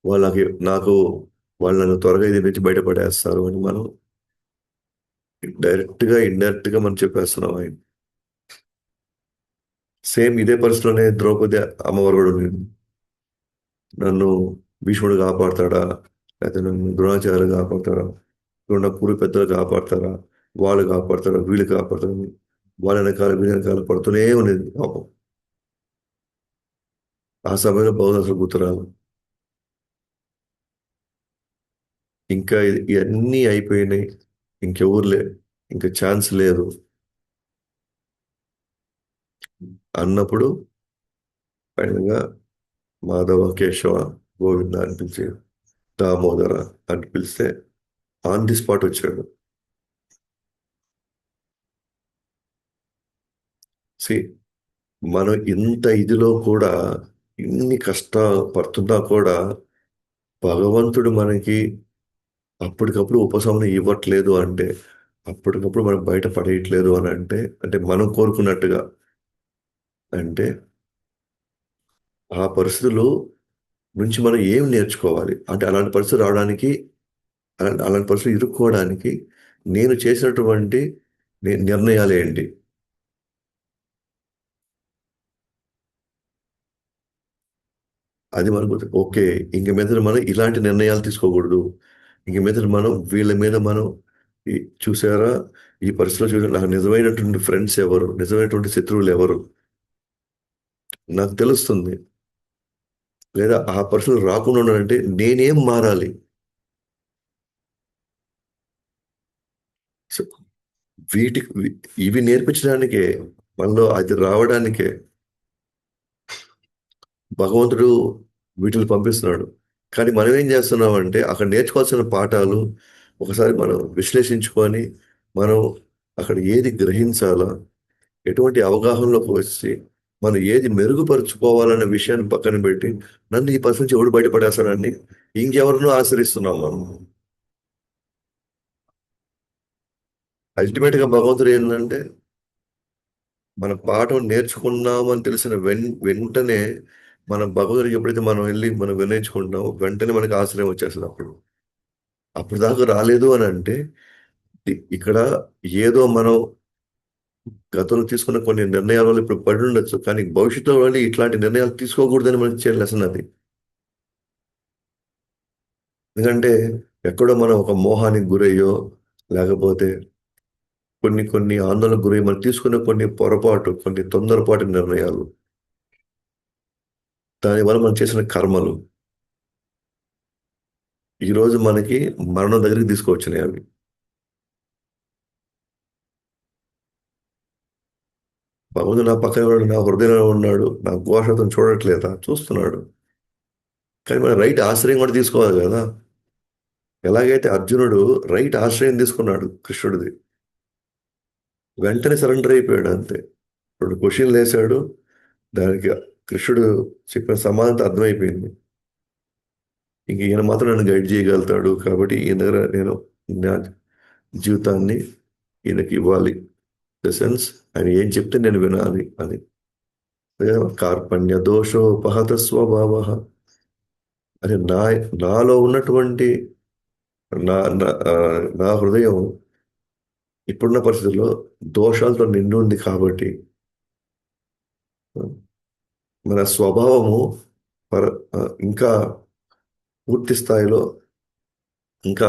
వాళ్ళకి నాకు వాళ్ళను త్వరగా ఇది నుంచి బయటపడేస్తారు అని మనం డైరెక్ట్ గా ఇండైరెక్ట్ గా మనం చెప్పేస్తున్నాం ఆయన. సేమ్ ఇదే పరిస్థితిలోనే ద్రౌపది అమ్మవారు కూడా ఉంది. నన్ను భీష్ముడు కాపాడతాడా, లేకపోతే నన్ను ద్రోణాచార్యులు కాపాడతాడా, ఉన్న పూర్వ పెద్దలు కాపాడతారా, వాళ్ళు కాపాడతారా, వీళ్ళు కాపాడతారా, వాళ్ళ వెనకాల వీళ్ళ వెనకాల పడుతూనే ఉండేది పాపం. ఆ సమయంలో బహుశా అసలు గుర్తురాదు. ఇంకా ఇవన్నీ అయిపోయినాయి, ఇంకెవరు లే, ఇంకా ఛాన్స్ లేదు అన్నప్పుడు ఫైనల్గా మాధవ కేశవ గోవింద అనిపించి దామోదర అని పిలిస్తే ఆన్ ది స్పాట్ వచ్చాడు. సి మనం ఇంత ఇదిలో కూడా, ఇన్ని కష్టాలు పడుతున్నా కూడా భగవంతుడు మనకి అప్పటికప్పుడు ఉపశమనం ఇవ్వట్లేదు అంటే, అప్పటికప్పుడు మనం బయట పడేయట్లేదు అని అంటే, అంటే మనం కోరుకున్నట్టుగా అంటే ఆ పరిస్థితుల్లో నుంచి మనం ఏం నేర్చుకోవాలి అంటే, అలాంటి పరిస్థితి రావడానికి, అలాంటి పరిస్థితులు ఇరుక్కోవడానికి నేను చేసినటువంటి నిర్ణయాలు ఏంటి? అది మనకు ఓకే, ఇంక మీద మనం ఇలాంటి నిర్ణయాలు తీసుకోకూడదు, ఇంక మీద మనం వీళ్ళ మీద మనం ఈ చూసారా, ఈ పరిస్థితిలో చూసారా, నాకు నిజమైనటువంటి ఫ్రెండ్స్ ఎవరు, నిజమైనటువంటి శత్రువులు ఎవరు నాకు తెలుస్తుంది. లేదా ఆ పరిస్థితులు రాకుండా ఉండాలంటే నేనేం మారాలి. సో వీటికి ఇవి నేర్పించడానికే, మనలో అది రావడానికే భగవంతుడు వీటిని పంపిస్తున్నాడు. కానీ మనం ఏం చేస్తున్నామంటే అక్కడ నేర్చుకోవాల్సిన పాఠాలు ఒకసారి మనం విశ్లేషించుకొని, మనం అక్కడ ఏది గ్రహించాలా, ఎటువంటి అవగాహనలోకి వచ్చి మనం ఏది మెరుగుపరుచుకోవాలనే విషయాన్ని పక్కన పెట్టి నన్ను ఈ పరిస్థితి నుంచి ఎవడు బయటపడేస్తానండి, ఇంకెవరినో ఆశ్రయిస్తున్నాం మనం. అల్టిమేట్ గా భగవంతుడు ఏంటంటే మన పాఠం నేర్చుకున్నామని తెలిసిన వెంటనే మనం భగవద్గీత ఎప్పుడైతే మనం వెళ్ళి మనం వినయించుకుంటున్నామో వెంటనే మనకి ఆశ్రయం వచ్చేస్తుంది. అప్పుడు దాకా రాలేదు అని అంటే ఇక్కడ ఏదో మనం గతంలో తీసుకున్న కొన్ని నిర్ణయాల వల్ల ఇప్పుడు పడి ఉండొచ్చు, కానీ భవిష్యత్తులో వాళ్ళు ఇట్లాంటి నిర్ణయాలు తీసుకోకూడదని మనకి ఇచ్చే లెసన్ అది. ఎందుకంటే ఎక్కడో మనం ఒక మోహానికి గురయ్యో, లేకపోతే కొన్ని కొన్ని ఆందోళనకు గురయ్యి మనం తీసుకున్న కొన్ని పొరపాటు, కొన్ని తొందరపాటు నిర్ణయాలు, దానివల్ల మనం చేసిన కర్మలు ఈ రోజు మనకి మరణం దగ్గరికి తీసుకువచ్చినాయి అవి. భగవంతుడు నా పక్కన ఉన్నాడు, నా హృదయంలో ఉన్నాడు, నా ఘోషతను చూడట్లేదా, చూస్తున్నాడు. కానీ మనం రైట్ ఆశ్రయం కూడా తీసుకోవాలి కదా. ఎలాగైతే అర్జునుడు రైట్ ఆశ్రయం తీసుకున్నాడు కృష్ణుడిది, వెంటనే సరెండర్ అయిపోయాడు అంతే. రెండు క్వశ్చన్లు వేశాడు, దానికి కృష్ణుడు చెప్పిన సమాధానం అర్థమైపోయింది. ఇంక ఈయన మాత్రం నన్ను గైడ్ చేయగలుగుతాడు కాబట్టి ఈయన దగ్గర నేను నా జీవితాన్ని ఈయనకి ఇవ్వాలి. ద సెన్స్ ఆయన ఏం చెప్తే నేను వినాలి అని. కార్పణ్య దోషోపహత స్వభావ అని నాలో ఉన్నటువంటి నా హృదయం ఇప్పుడున్న పరిస్థితుల్లో దోషాలతో నిండి ఉంది కాబట్టి మన స్వభావము పర ఇంకా పూర్తి స్థాయిలో ఇంకా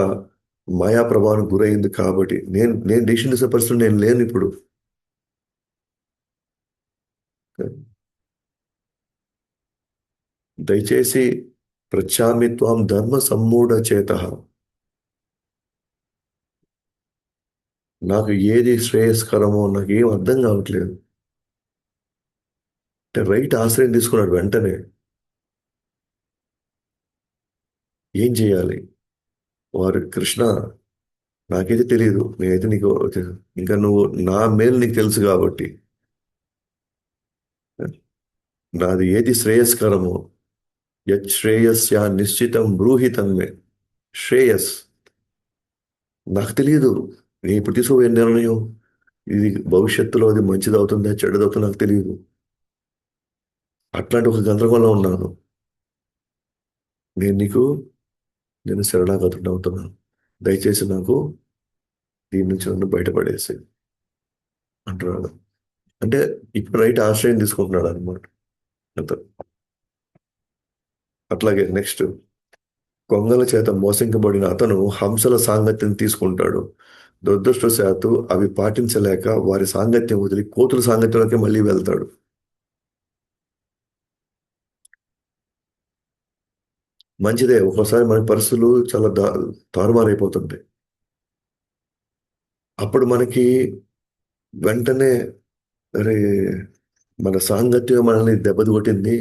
మాయా ప్రభావానికి గురైంది కాబట్టి నేను డెసిషన్ తీసే పరిస్థితులు నేను లేను ఇప్పుడు. దయచేసి పృచ్ఛామి త్వాం ధర్మ సమ్మూఢ చేతః, నాకు ఏది శ్రేయస్కరమో నాకు ఏం అర్థం కావట్లేదు. అంటే రైట్ ఆశ్రయం తీసుకున్నాడు వెంటనే. ఏం చేయాలి? వారు కృష్ణ, నాకైతే తెలియదు, నేనైతే నీకు ఇంకా నువ్వు నా మేలు నీకు తెలుసు కాబట్టి నాది ఏది శ్రేయస్కరమో, యత్ శ్రేయస్యా నిశ్చితం బ్రూహితం మే. శ్రేయస్ నాకు తెలియదు. నేను ఇప్పుడు తీసుకోబోయే నిర్ణయం ఇది భవిష్యత్తులో అది మంచిది అవుతుందా చెడ్డది అవుతుందో నాకు తెలియదు. అట్లాంటి ఒక గందరగోళంలో ఉన్నాను. నేను నీకు నేను శరణాగతుడిని అవుతున్నాను. దయచేసి నాకు దీని నుంచి నన్ను బయటపడేసి అంటున్నాడు. అంటే ఇప్పుడు రైట్ ఆశ్రయం తీసుకుంటున్నాడు అనమాట. అంత అట్లాగే నెక్స్ట్, కొంగల చేత మోసించబడిన అతను హంసల సాంగత్యం తీసుకుంటాడు. దురదృష్టవశాత్తు అవి పాటించలేక వారి సాంగత్యం వదిలి కోతుల సాంగత్యంలోకి మళ్ళీ వెళ్తాడు. మంచిదే, ఒక్కోసారి మన పరిస్థితులు చాలా తారుమారైపోతుంటాయి. అప్పుడు మనకి వెంటనే అరే, మన సాంగత్యం మనల్ని దెబ్బతి కొట్టింది,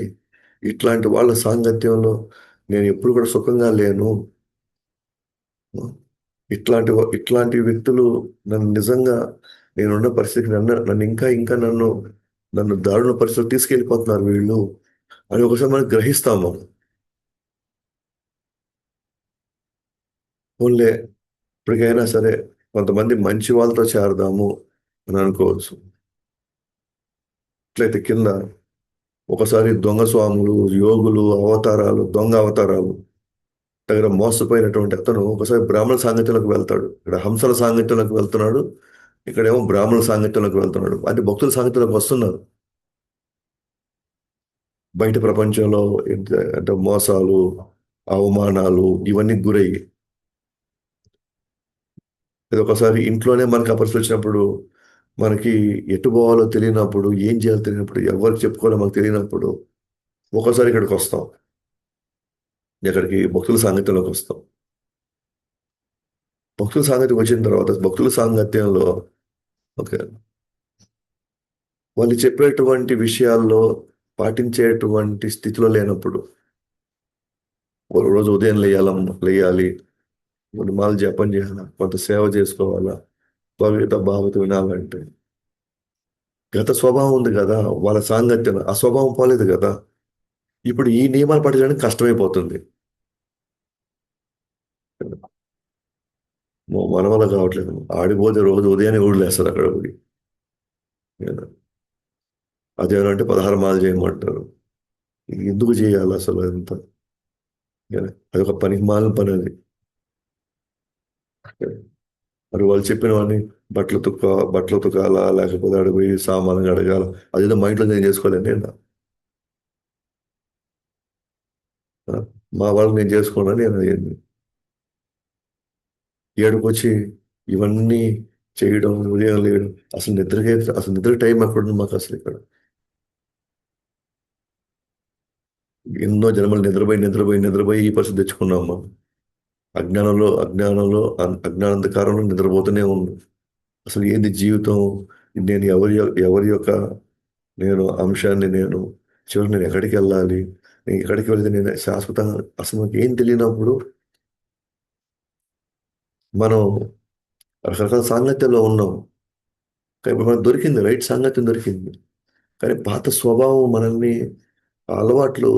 ఇట్లాంటి వాళ్ళ సాంగత్యంలో నేను ఎప్పుడు కూడా సుఖంగా లేను, ఇట్లాంటి వ్యక్తులు నన్ను నిజంగా నేనున్న పరిస్థితికి నన్ను ఇంకా ఇంకా నన్ను దారుణ పరిస్థితులు తీసుకెళ్ళిపోతున్నారు వీళ్ళు అని ఒకసారి మనం గ్రహిస్తాం మనం. ఓన్లే ఇప్పటికైనా సరే కొంతమంది మంచి వాళ్ళతో చేరదాము అని అనుకోవచ్చు. ఇట్లయితే కింద ఒకసారి దొంగ స్వాములు, యోగులు, అవతారాలు, దొంగ అవతారాలు దగ్గర మోసపోయినటువంటి అతను ఒకసారి బ్రాహ్మణ సాంగత్యంలోకి వెళ్తాడు. ఇక్కడ హంసల సాంగత్యంలోకి వెళ్తున్నాడు, ఇక్కడేమో బ్రాహ్మణ సాంగత్యంలోకి వెళ్తున్నాడు. అంటే భక్తుల సాంగత్యంలోకి వస్తున్నారు. బయట ప్రపంచంలో అంటే మోసాలు, అవమానాలు ఇవన్నీ గురయ్యి, ఇది ఒకసారి ఇంట్లోనే మనకి అపరిస్థితి వచ్చినప్పుడు, మనకి ఎటు పోవాలో తెలియనప్పుడు, ఏం చేయాలో తెలియనప్పుడు, ఎవరికి చెప్పుకోవాలో మనకు తెలియనప్పుడు ఒక్కోసారి ఇక్కడికి వస్తాం. ఇక్కడికి భక్తుల సాంగత్యంలోకి వస్తాం. భక్తుల సాంగత్యం వచ్చిన తర్వాత భక్తుల సాంగత్యంలో ఓకే, వాళ్ళు చెప్పేటువంటి విషయాల్లో పాటించేటువంటి స్థితిలో లేనప్పుడు, ఒక రోజు ఉదయం లేయాలి, కొన్ని మాలు జపం చేయాలా, కొంత సేవ చేసుకోవాలా, భగవత భాగవత వినాలంటే గత స్వభావం ఉంది కదా, వాళ్ళ సాంగత్యం ఆ స్వభావం పోలేదు కదా. ఇప్పుడు ఈ నియమాలు పాటించడానికి కష్టమైపోతుంది. మన వల్ల కావట్లేదు. ఆడిపోతే రోజు ఉదయాన్నే ఊళ్ళేస్తారు అక్కడ పోయి. అదేనంటే 16 మాలు చేయమంటారు. ఎందుకు చేయాలి అసలు ఎంత? అదొక పనికి మాలిన పని అది. మరి వాళ్ళు చెప్పినవన్నీ బట్టలు ఉతకాలా, లేకపోతే ఆడ పోయి సామాన్లు అడగాల, అదేదో మా ఇంట్లో నేను చేసుకోలేను నేను. మా వాళ్ళకి నేను చేసుకోను నేను ఏడుకొచ్చి ఇవన్నీ చేయడం, ఉదయం లేయడం, అసలు నిద్ర టైం ఎక్కడ మాకు అసలు ఇక్కడ. ఎన్నో జన్మలు నిద్రపోయి ఈ పరిస్థితి తెచ్చుకున్నాం మనం. అజ్ఞానంధకారంలో నిద్రపోతూనే ఉంది. అసలు ఏంది జీవితం? నేను ఎవరి యొక్క నేను అంశాన్ని, చివరికి నేను ఎక్కడికి వెళ్ళాలి, నేను ఎక్కడికి వెళ్తే నేను శాశ్వతంగా, అసలు మనకి ఏం తెలియనప్పుడు మనం రకరకాల సాంగత్యంలో ఉన్నాం. కానీ ఇప్పుడు మనకు దొరికింది, రైట్ సాంగత్యం దొరికింది. కానీ పాత స్వభావం మనల్ని, ఆ అలవాట్లు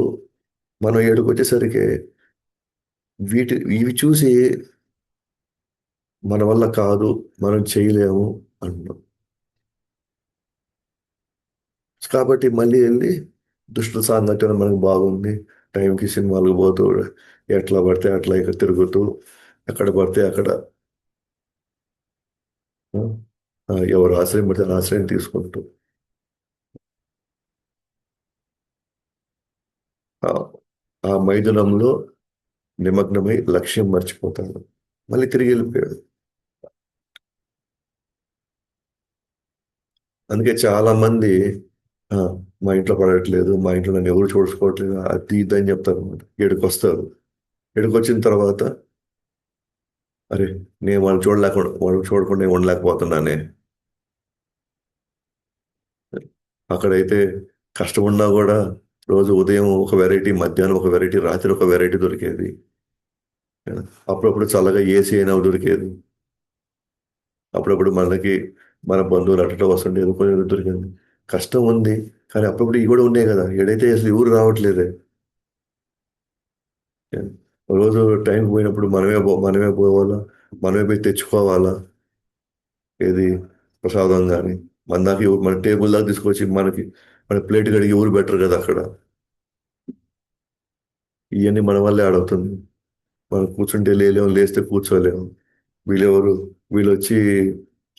మనం ఏడుకు వచ్చేసరికి ఇవి చూసి మన వల్ల కాదు, మనం చేయలేము అంటున్నాం. కాబట్టి మళ్ళీ వెళ్ళి దుష్టుల సాంగత్యం మనకు బాగుంది, టైంకి సినిమాలకు పోతూ, ఎట్లా పడితే అట్లా ఇక తిరుగుతూ, ఎక్కడ పడితే అక్కడ ఎవరు ఆశ్రయం పడితే ఆ ఆశ్రయం తీసుకుంటూ ఆ ఆ మైథునంలో నిమగ్నమై లక్ష్యం మర్చిపోతాడు. మళ్ళీ తిరిగి వెళ్ళిపోయాడు. అందుకే చాలా మంది "ఆ, మా ఇంట్లో పడట్లేదు, మా ఇంట్లో నన్ను ఎవరు చూసుకోవట్లేదు, అది ఇది అని చెప్తారు అనమాట. ఏడుకి వస్తారు. ఏడుకి వచ్చిన తర్వాత అరే, నేను వాళ్ళు చూడకుండా నేను ఉండలేకపోతున్నానే. అక్కడైతే కష్టం ఉన్నా కూడా రోజు ఉదయం ఒక వెరైటీ, మధ్యాహ్నం ఒక వెరైటీ, రాత్రి ఒక వెరైటీ దొరికేది. అప్పుడప్పుడు చల్లగా ఏసీ అయినా దొరికేది. అప్పుడప్పుడు మనకి మన బంధువులు అట్లా వస్తుంటే ఏదో కొన్ని దొరికింది. కష్టం ఉంది, కానీ అప్పుడప్పుడు ఇవి కూడా ఉన్నాయి కదా, ఏడైతే అసలు ఎవరు రావట్లేదే. ఒక రోజు టైం పోయినప్పుడు మనమే పోవాలా, మనమే పోయి తెచ్చుకోవాలా. ఏది ప్రసాదం కానీ మన దాకా మన టేబుల్ దాకా తీసుకొచ్చి మన ప్లేట్ కడిగి ఎవరు బెటర్ కదా అక్కడ. ఇవన్నీ మన వల్లే ఆడవుతుంది. మనం కూర్చుంటే లేలేము, లేస్తే కూర్చోలేము. వీళ్ళెవరు, వీళ్ళు వచ్చి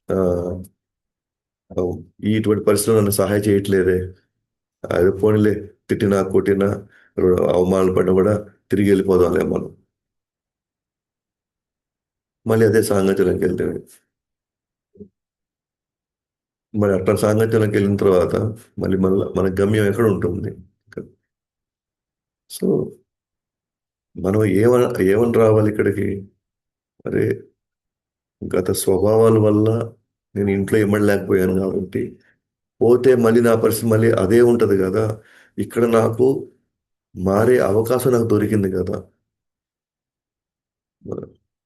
ఆ, ఇటువంటి పరిస్థితుల్లో నన్ను సహాయం చేయట్లేదే. అది పోనీలే, తిట్టినా కొట్టినా అవమానాలు పడినా కూడా తిరిగి వెళ్ళిపోదాంలే మనం. మళ్ళీ అదే సాంగత్యంలోకి వెళ్తే మరి అట్లా సాంగత్యంలోకి వెళ్ళిన తర్వాత మళ్ళీ మన గమ్యం ఎక్కడ ఉంటుంది? సో మనం ఏమని రావాలి ఇక్కడికి? అరే, గత స్వభావాల వల్ల నేను ఇంట్లో ఇమ్మడలేకపోయాను కాబట్టి పోతే మళ్ళీ నా పరిస్థితి మళ్ళీ అదే ఉంటది కదా. ఇక్కడ నాకు మారే అవకాశం నాకు దొరికింది కదా.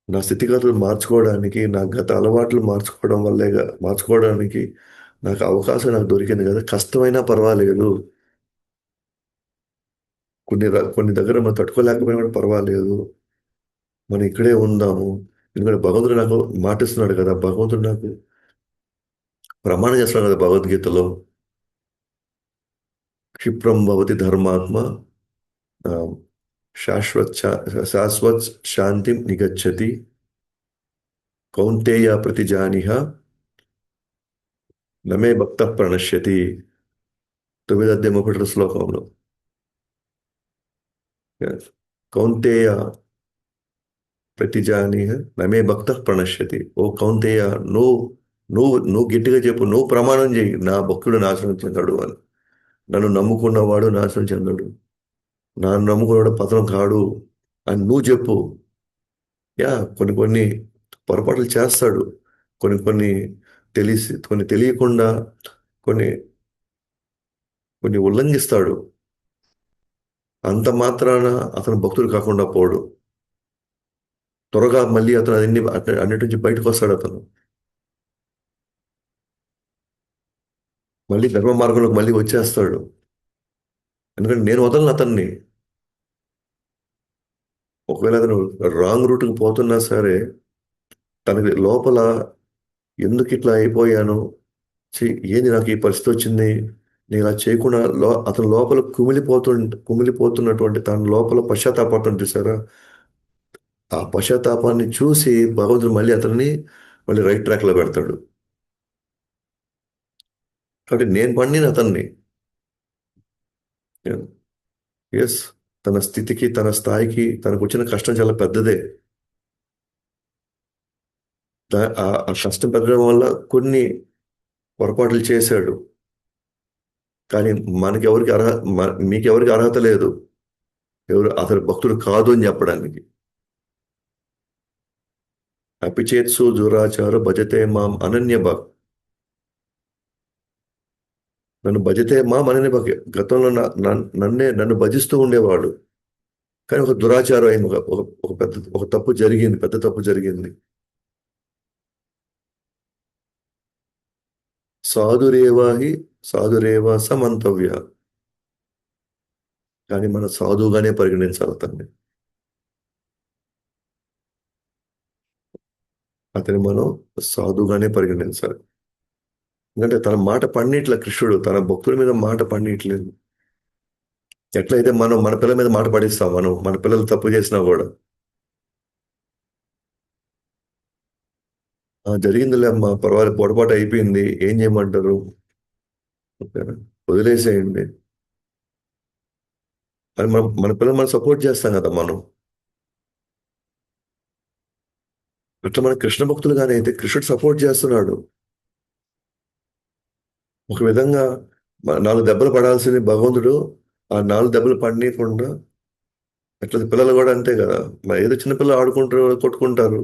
నా స్థితిగతులు మార్చుకోవడానికి, నా గత అలవాట్లు మార్చుకోవడానికి నాకు అవకాశం నాకు దొరికింది కదా. కష్టమైనా పర్వాలేదు, కొన్ని దగ్గర మనం తట్టుకోలేకపోయినా కూడా పర్వాలేదు, మనం ఇక్కడే ఉందాము. ఎందుకంటే భగవంతుడు నాకు మాటిస్తున్నాడు కదా, భగవంతుడు నాకు ప్రమాణం చేస్తున్నాడు కదా భగవద్గీతలో. క్షిప్రం భవతి ధర్మాత్మ, ఆ, శాశ్వత్ శాంతిం నిగచ్చతి, కౌంతేయ ప్రతిజానిహ నమే భక్త ప్రణశ్యతి. 9వ శ్లోకంలో కౌంతేయ ప్రతిజానిహ నమే భక్త ప్రణశ్యతి. ఓ కౌంతేయ, నువ్వు నువ్వు గట్టిగా చెప్పు, నువ్వు ప్రమాణం చేయి, నా భక్తుడు నాశనం చెందడు అని. నన్ను నమ్ముకున్నవాడు నాశనం చెందడు, నన్ను నమ్ముకున్నవాడు పతనం కాడు అని నువ్వు చెప్పు. యా, కొన్ని కొన్ని పొరపాట్లు చేస్తాడు, కొన్ని కొన్ని తెలియకుండా కొన్ని కొన్ని ఉల్లంఘిస్తాడు. అంత మాత్రాన అతను భక్తుడు కాకుండా పోడు. త్వరగా మళ్ళీ అతను అన్నిటి నుంచి బయటకు వస్తాడు అతను. మళ్ళీ ధర్మ మార్గంలోకి మళ్ళీ వచ్చేస్తాడు. ఎందుకంటే నేను వదలను అతన్ని. ఒకవేళ అతను రాంగ్ రూట్కి పోతున్నా సరే, తనకి లోపల ఎందుకు ఇట్లా అయిపోయాను, ఛీ, ఏంది నాకు ఈ పరిస్థితి వచ్చింది, నేను ఇలా చేయకుండా అతని లోపల కుమిలిపోతున్నటువంటి తన లోపల పశ్చాత్తాపడుతుంది చూసారా. ఆ పశ్చాత్తాపాన్ని చూసి భగవంతుడు మళ్ళీ అతన్ని మళ్ళీ రైట్ ట్రాక్ లో పెడతాడు. కాబట్టి నేను పండిన అతన్ని. ఎస్, తన స్థితికి తన స్థాయికి తనకు వచ్చిన కష్టం చాలా పెద్దదే. ఆ కష్టం పెరగడం వల్ల కొన్ని పొరపాట్లు చేశాడు. కానీ మీకెవరికి అర్హత లేదు ఎవరు అతడు భక్తుడు కాదు అని చెప్పడానికి. అపిచేత్సు దురాచారు భజతే మాం అనన్య భక్. నన్ను భజతే మాం అనన్య భక్. గతంలో నన్ను భజిస్తూ ఉండేవాడు, కానీ ఒక దురాచారం అయింది, ఒక తప్పు జరిగింది, పెద్ద తప్పు జరిగింది. సాధురేవాహి సాధురేవ సమంతవ్య. కానీ మనం సాధువుగానే పరిగణించాలి అతన్ని. అతని మనం సాధువుగానే పరిగణించాలి. ఎందుకంటే తన మాట పడినట్ల కృష్ణుడు తన భక్తుల మీద మాట పడినట్లేదు. ఎట్లయితే మనం మన పిల్లల మీద మాట పడిస్తాం, మన పిల్లలు తప్పు చేసినా కూడా జరిగిందిలే అమ్మా, పర్వాలేదు, పొరపాటు అయిపోయింది, ఏం చేయమంటారు, ఓకేనా? వదిలేసేయండి అని మన పిల్లలు మనం సపోర్ట్ చేస్తాం కదా మనం. అట్లా మన కృష్ణ భక్తులుగానే అయితే కృష్ణుడు సపోర్ట్ చేస్తున్నాడు. ఒక విధంగా 4 దెబ్బలు పడాల్సింది భగవంతుడు ఆ 4 దెబ్బలు పడనీయకుండా, అట్లా పిల్లలు కూడా అంతే కదా. మరి ఏదో చిన్నపిల్లలు ఆడుకుంటారు, కొట్టుకుంటారు.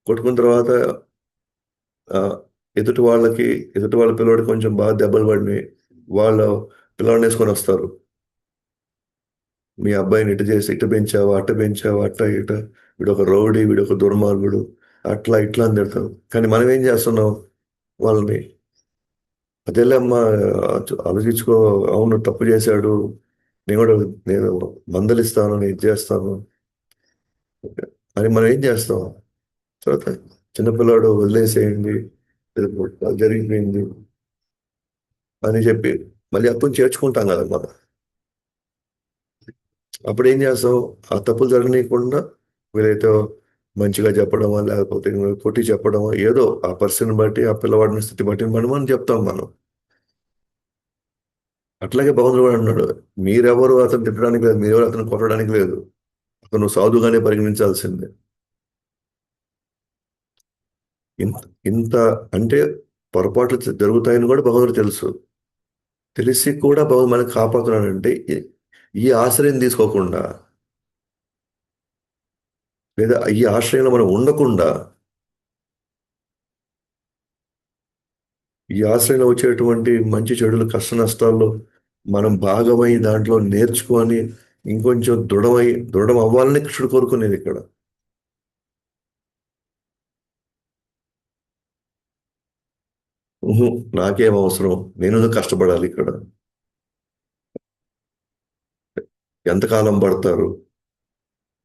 కొట్టుకున్న తర్వాత ఆ, ఎదుటి వాళ్ళకి ఎదుటి వాళ్ళ పిల్లవాడికి కొంచెం బాగా దెబ్బలు పడినాయి. వాళ్ళు పిల్లవాడిని వేసుకొని వస్తారు. మీ అబ్బాయిని ఇటు చేసి ఇటు పెంచావా, అట్ట పెంచావా, అట్ట ఇట, వీడు ఒక రౌడీ, వీడు ఒక దుర్మార్గుడు, అట్లా ఇట్లా అని తిడతాం. కానీ మనం ఏం చేస్తున్నాం వాళ్ళని? అదేలే అమ్మా, ఆలోచించుకో, అవును తప్పు చేశాడు, నేను కూడా నేను మందలిస్తాను, నేను ఇది చేస్తాను అని మనం ఏం చేస్తాం? తర్వాత చిన్నపిల్లాడు వదిలేసేయండి, ఏదో జరిగిపోయింది అని చెప్పి మళ్ళీ అప్పుని చేర్చుకుంటాం కదా మనం. అప్పుడు ఏం చేస్తాం? ఆ తప్పులు జరగనీయకుండా వీలైతే మంచిగా చెప్పడమా, లేకపోతే కొట్టి చెప్పడమా, ఏదో ఆ పర్సన్ బట్టి ఆ పిల్లవాడిని స్థితి బట్టి మనం చెప్తాం మనం. అట్లాగే భగవంతుడు కూడా అన్నాడు, మీరెవరు అతను తిట్టడానికి లేదు, మీరెవరు అతను కొట్టడానికి లేదు, అతను సాధుగానే పరిగణించాల్సిందే. ఇంత ఇంత అంటే పొరపాట్లు జరుగుతాయని కూడా భగవంతుడు తెలుసు. తెలిసి కూడా భగవంతుడు మనకి కాపాడుతున్నాడంటే ఈ ఆశ్రయం తీసుకోకుండా, లేదా ఈ ఆశ్రయంలో మనం ఉండకుండా, ఈ ఆశ్రయంలో వచ్చేటువంటి మంచి చెడులు కష్ట నష్టాల్లో మనం భాగమై దాంట్లో నేర్చుకొని ఇంకొంచెం దృఢం అవ్వాలని కృష్ణుడు కోరుకునేది ఇక్కడ. ఉహు, నాకేం అవసరం, నేను ఎందుకు కష్టపడాలి ఇక్కడ, ఎంతకాలం పడతారు,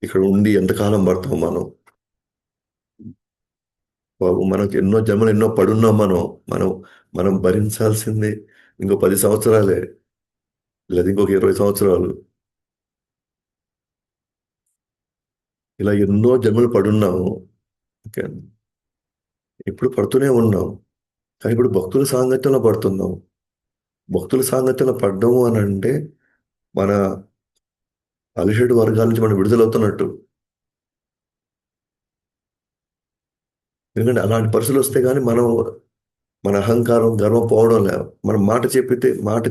ఇక్కడ ఉండి ఎంతకాలం పడతాం మనం, బాబు మనకు ఎన్నో జన్మలు ఎన్నో పడున్నాం మనం. మనం మనం భరించాల్సింది ఇంకో 10 సంవత్సరాలే, లేదా ఇంకొక 20 సంవత్సరాలు. ఇలా ఎన్నో జన్మలు పడున్నాము. ఓకే, ఇప్పుడు పడుతూనే ఉన్నాం. కానీ ఇప్పుడు భక్తుల సాంగత్యంలో పడుతున్నాం. భక్తుల సాంగత్యంలో పడ్డము అని అంటే మన అలిషడ్ వర్గాల నుంచి మనం విడుదలవుతున్నట్టు. ఎందుకంటే అలాంటి పరిస్థితులు వస్తే కానీ మనం మన అహంకారం గర్వం పోవడం లేదు. మనం మాట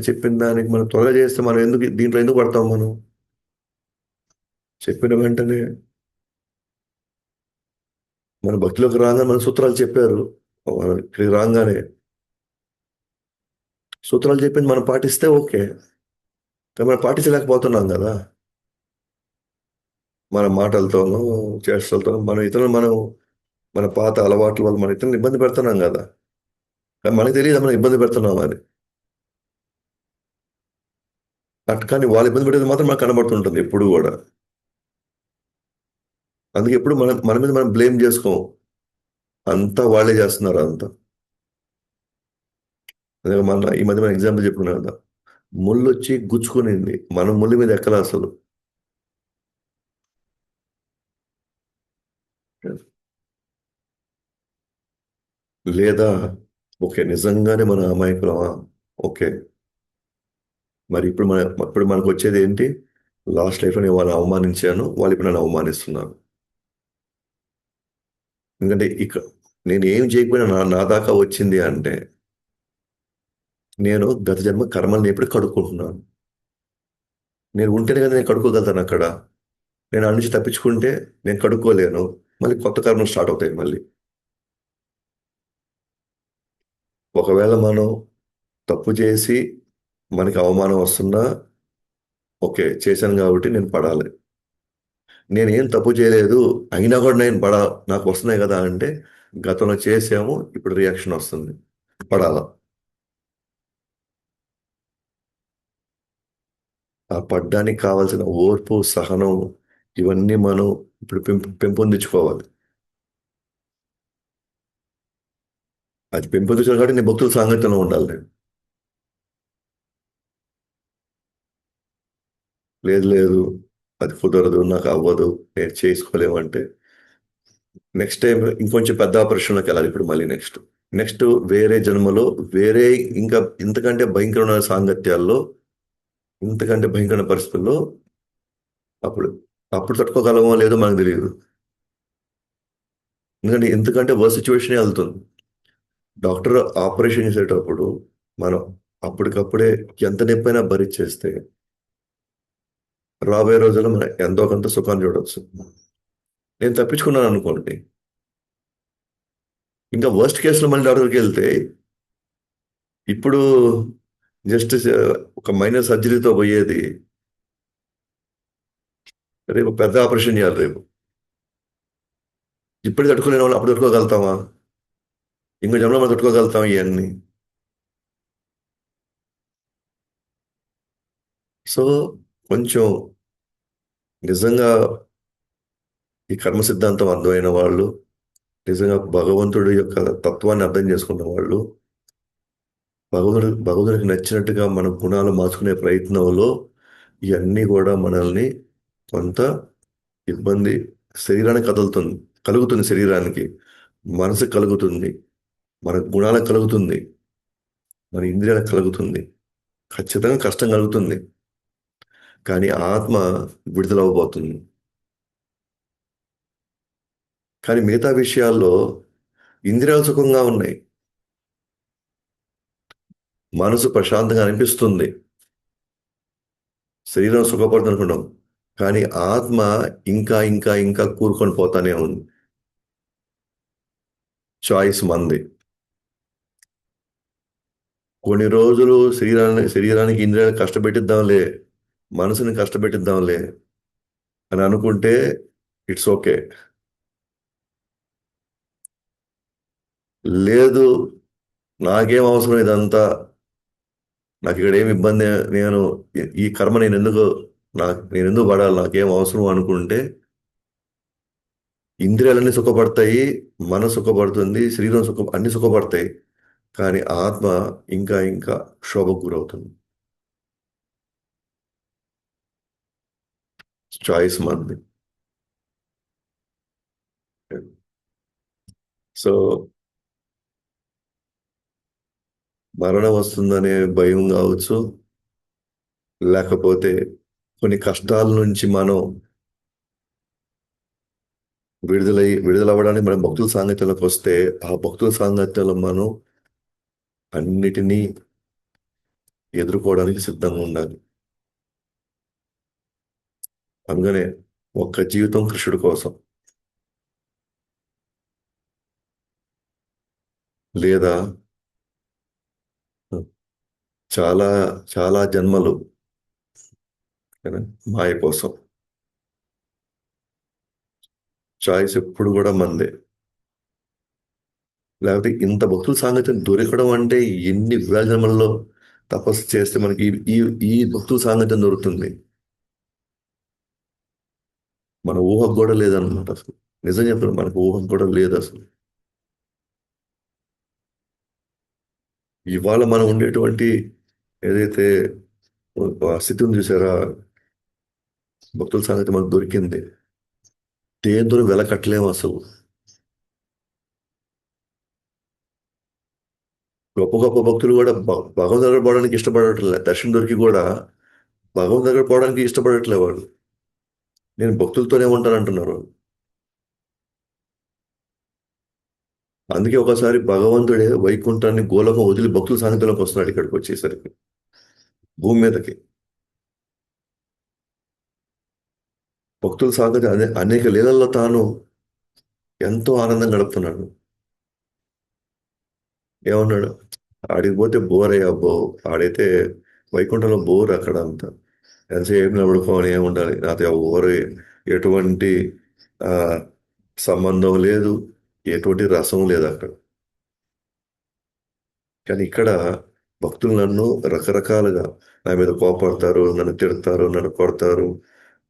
చెప్పిన దానికి మనం త్వరగా చేస్తే మనం దీంట్లో ఎందుకు పడతాం మనం? చెప్పిన వెంటనే మన భక్తిలోకి రాగానే మన సూత్రాలు చెప్పారు. ఇక్కడికి రాగానే సూత్రాలు చెప్పింది మనం పాటిస్తే ఓకే. కానీ మనం పాటించలేకపోతున్నాం కదా. మన మాటలతోనూ చేష్టలతోనూ మన పాత అలవాట్ల వల్ల మన ఇతరులను ఇబ్బంది పెడుతున్నాం కదా. కానీ మనకి తెలియదు మనం ఇబ్బంది పెడుతున్నాం అని. కానీ వాళ్ళు ఇబ్బంది పెట్టేది మాత్రం మనకు కనబడుతుంటుంది ఎప్పుడు కూడా. అందుకే ఎప్పుడు మన మీద మనం బ్లేమ్ చేసుకోం. అంతా వాళ్ళే చేస్తున్నారు అంతా. అదే ఈ మధ్య మనం ఎగ్జాంపుల్ చెప్పుకున్నాం కదా, ముళ్ళు వచ్చి గుచ్చుకునింది, మనం ముళ్ళు మీద ఎక్కల అసలు. లేదా ఓకే నిజంగానే మన అమాయకులమా? ఓకే, మరి ఇప్పుడు మనకు వచ్చేది ఏంటి? లాస్ట్ లైఫ్లో నేను వాళ్ళని అవమానించాను, వాళ్ళు ఇప్పుడు నన్ను అవమానిస్తున్నారు. ఎందుకంటే నేను ఏం చేయకపోయినా నా దాకా వచ్చింది అంటే నేను గత జన్మ కర్మల్ని ఎప్పుడు కడుక్కుంటున్నాను. నేను ఉంటేనే కదా నేను కడుక్కోగలుగుతాను అక్కడ. నేను ఆ నుంచి తప్పించుకుంటే నేను కడుక్కోలేను. మళ్ళీ కొత్త కర్మలు స్టార్ట్ అవుతాయి మళ్ళీ. ఒకవేళ మనం తప్పు చేసి మనకి అవమానం వస్తున్నా, ఓకే చేశాను కాబట్టి నేను పడాలి. నేనేం తప్పు చేయలేదు అయినా కూడా నాకు వస్తున్నాయి కదా అంటే గతంలో చేసాము, ఇప్పుడు రియాక్షన్ వస్తుంది, పడాల. ఆ పడ్డానికి కావాల్సిన ఓర్పు, సహనం, ఇవన్నీ మనం ఇప్పుడు పెంపొందించుకోవాలి. అది పెంపొందించాలి కాబట్టి నేను భక్తుల సాంగత్యంలో ఉండాలి నేను. లేదు లేదు, అది కుదరదు, నాకు అవ్వదు, నేను చేసుకోలేమంటే నెక్స్ట్ టైం ఇంకొంచెం పెద్ద ఆపరేషన్లోకి వెళ్ళాలి. ఇప్పుడు మళ్ళీ నెక్స్ట్ నెక్స్ట్ వేరే జన్మలో వేరే ఇంకా ఇంతకంటే భయంకరమైన సాంగత్యాల్లో, ఇంతకంటే భయంకరమైన పరిస్థితుల్లో అప్పుడు అప్పుడు తట్టుకోగలమో లేదో మనకు తెలియదు. ఎందుకంటే వర్స్ట్ సిచ్యువేషన్ వెళ్తుంది. డాక్టర్ ఆపరేషన్ చేసేటప్పుడు మనం అప్పటికప్పుడే ఎంత నొప్పైనా భరించేస్తే రాబోయే రోజుల్లో మనం ఎంతో కొంత సుఖాన్ని చూడవచ్చు. నేను తప్పించుకున్నాను అనుకోండి, ఇంకా వర్స్ట్ కేసులో మళ్ళీ డాక్టర్కి వెళ్తే ఇప్పుడు జస్ట్ ఒక మైనర్ సర్జరీతో పోయేది రేపు పెద్ద ఆపరేషన్ చేయాలి రేపు. ఇప్పుడు తట్టుకోలేని వాళ్ళు అప్పుడు తట్టుకోగలుగుతామా? ఇంకో జన్మలో మనం తట్టుకోగలుగుతాం ఇవన్నీ. సో కొంచెం నిజంగా ఈ కర్మ సిద్ధాంతం అర్థమైన వాళ్ళు, నిజంగా భగవంతుడి యొక్క తత్వాన్ని అర్థం చేసుకున్న వాళ్ళు, భగవంతుడికి నచ్చినట్టుగా మన గుణాలు మార్చుకునే ప్రయత్నంలో ఇవన్నీ కూడా మనల్ని కొంత ఇబ్బంది, శరీరానికి కలుగుతుంది శరీరానికి, మనసుకు కలుగుతుంది, మన గుణాలకు కలుగుతుంది, మన ఇంద్రియాలకు కలుగుతుంది, ఖచ్చితంగా కష్టం కలుగుతుంది. కానీ ఆత్మ విడుదలవ్వబోతుంది. కానీ మిగతా విషయాల్లో ఇంద్రియాలు సుఖంగా ఉన్నాయి, మనసు ప్రశాంతంగా అనిపిస్తుంది, శరీరం సుఖపడుతుంది అనుకున్నాం. కానీ ఆత్మ ఇంకా ఇంకా ఇంకా కూరుకొని పోతానే ఉంది. చాయిస్ మంది. కొన్ని రోజులు శరీరానికి ఇంద్రియాలకు కష్టపెట్టిద్దాంలే, మనసుని కష్టపెట్టిద్దాంలే అని అనుకుంటే ఇట్స్ ఓకే. లేదు, నాకేం అవసరం ఇదంతా, నాకు ఇక్కడ ఏమి ఇబ్బంది, నేను ఈ కర్మ నేను ఎందుకు పడాలి, నాకేం అవసరం అనుకుంటే ఇంద్రియాలన్నీ సుఖపడతాయి, మనసు సుఖపడుతుంది, శరీరం అన్ని సుఖపడతాయి. కానీ ఆత్మ ఇంకా ఇంకా క్షోభకు గురవుతుంది. చాయిస్ మంది. సో మరణం వస్తుందనే భయం కావచ్చు, లేకపోతే కొన్ని కష్టాల నుంచి మనం విడుదలవ్వడానికి మనం భక్తుల సాంగత్యంలోకి వస్తే, ఆ భక్తుల సాంగత్యంలో మనం అన్నిటినీ ఎదుర్కోవడానికి సిద్ధంగా ఉండాలి. అందుకనే ఒక్క జీవితం కృష్ణుడి కోసం, లేదా చాలా చాలా జన్మలు కదా, మాయ కోసం. చాయిస్ ఎప్పుడు కూడా మందే. లేకపోతే ఇంత భక్తుల సాంగత్యం దొరకడం అంటే ఎన్ని వేల జన్మల్లో తపస్సు చేస్తే మనకి ఈ ఈ భక్తుల సాంగత్యం దొరుకుతుంది. మన ఊహకు కూడా లేదన్నమాట అసలు. నిజం చెప్పారు, మనకు ఊహకు కూడా లేదు అసలు. ఇవాళ మనం ఉండేటువంటి ఏదైతే స్థితిని చూసారా, భక్తుల సంగతి మనకు దొరికింది, దేంతో వెల కట్టలేము అసలు. గొప్ప గొప్ప భక్తులు కూడా భగవంతు దగ్గర పోవడానికి ఇష్టపడట్లే, దర్శనం దొరికి కూడా భగవంతు దగ్గర పోవడానికి ఇష్టపడట్లే వాళ్ళు. నేను భక్తులతోనే ఉంటాను అంటున్నారు. అందుకే ఒకసారి భగవంతుడే వైకుంఠాన్ని గోలోకం వదిలి భక్తుల సాంగత్యంలోకి వస్తున్నాడు ఇక్కడికి వచ్చేసరికి, భూమి మీదకి. భక్తుల సాంగత్యం అనేక లీలల్లో తాను ఎంతో ఆనందం గడుపుతున్నాడు. ఏమన్నాడు? ఆడికి పోతే బోర్ అయ్యా ఆడైతే వైకుంఠంలో బోర్ అక్కడ అంతా, ఎంతసేపు నిలబడుకోని ఏముండాలి, నాతో ఎవరు ఎటువంటి ఆ, సంబంధం లేదు, ఎటువంటి రసం లేదు అక్కడ. కానీ ఇక్కడ భక్తులు నన్ను రకరకాలుగా, నా మీద కోపడతారు, నన్ను తిడతారు, నన్ను కొడతారు,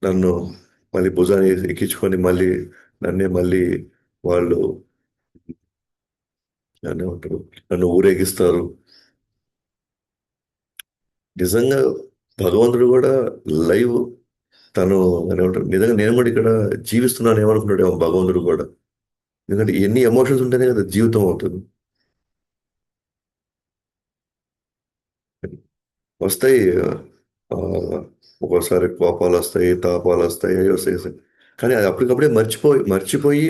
నన్ను మళ్ళీ భుజాన్ని ఎక్కించుకొని మళ్ళీ వాళ్ళు నన్ను ఏమంటారు, నన్ను ఊరేగిస్తారు. నిజంగా భగవంతుడు కూడా లైవ్, తను ఏమంటారు, నిజంగా నేను కూడా ఇక్కడ జీవిస్తున్నాను ఏమనుకున్నాడేమో భగవంతుడు కూడా. ఎందుకంటే ఎన్ని ఎమోషన్స్ ఉంటేనే కదా జీవితం అవుతుంది. వస్తాయి, ఆ, ఒక్కోసారి కోపాలు వస్తాయి, తాపాలు వస్తాయి, అయ్యో వస్తాయి. కానీ అది అప్పటికప్పుడే మర్చిపోయి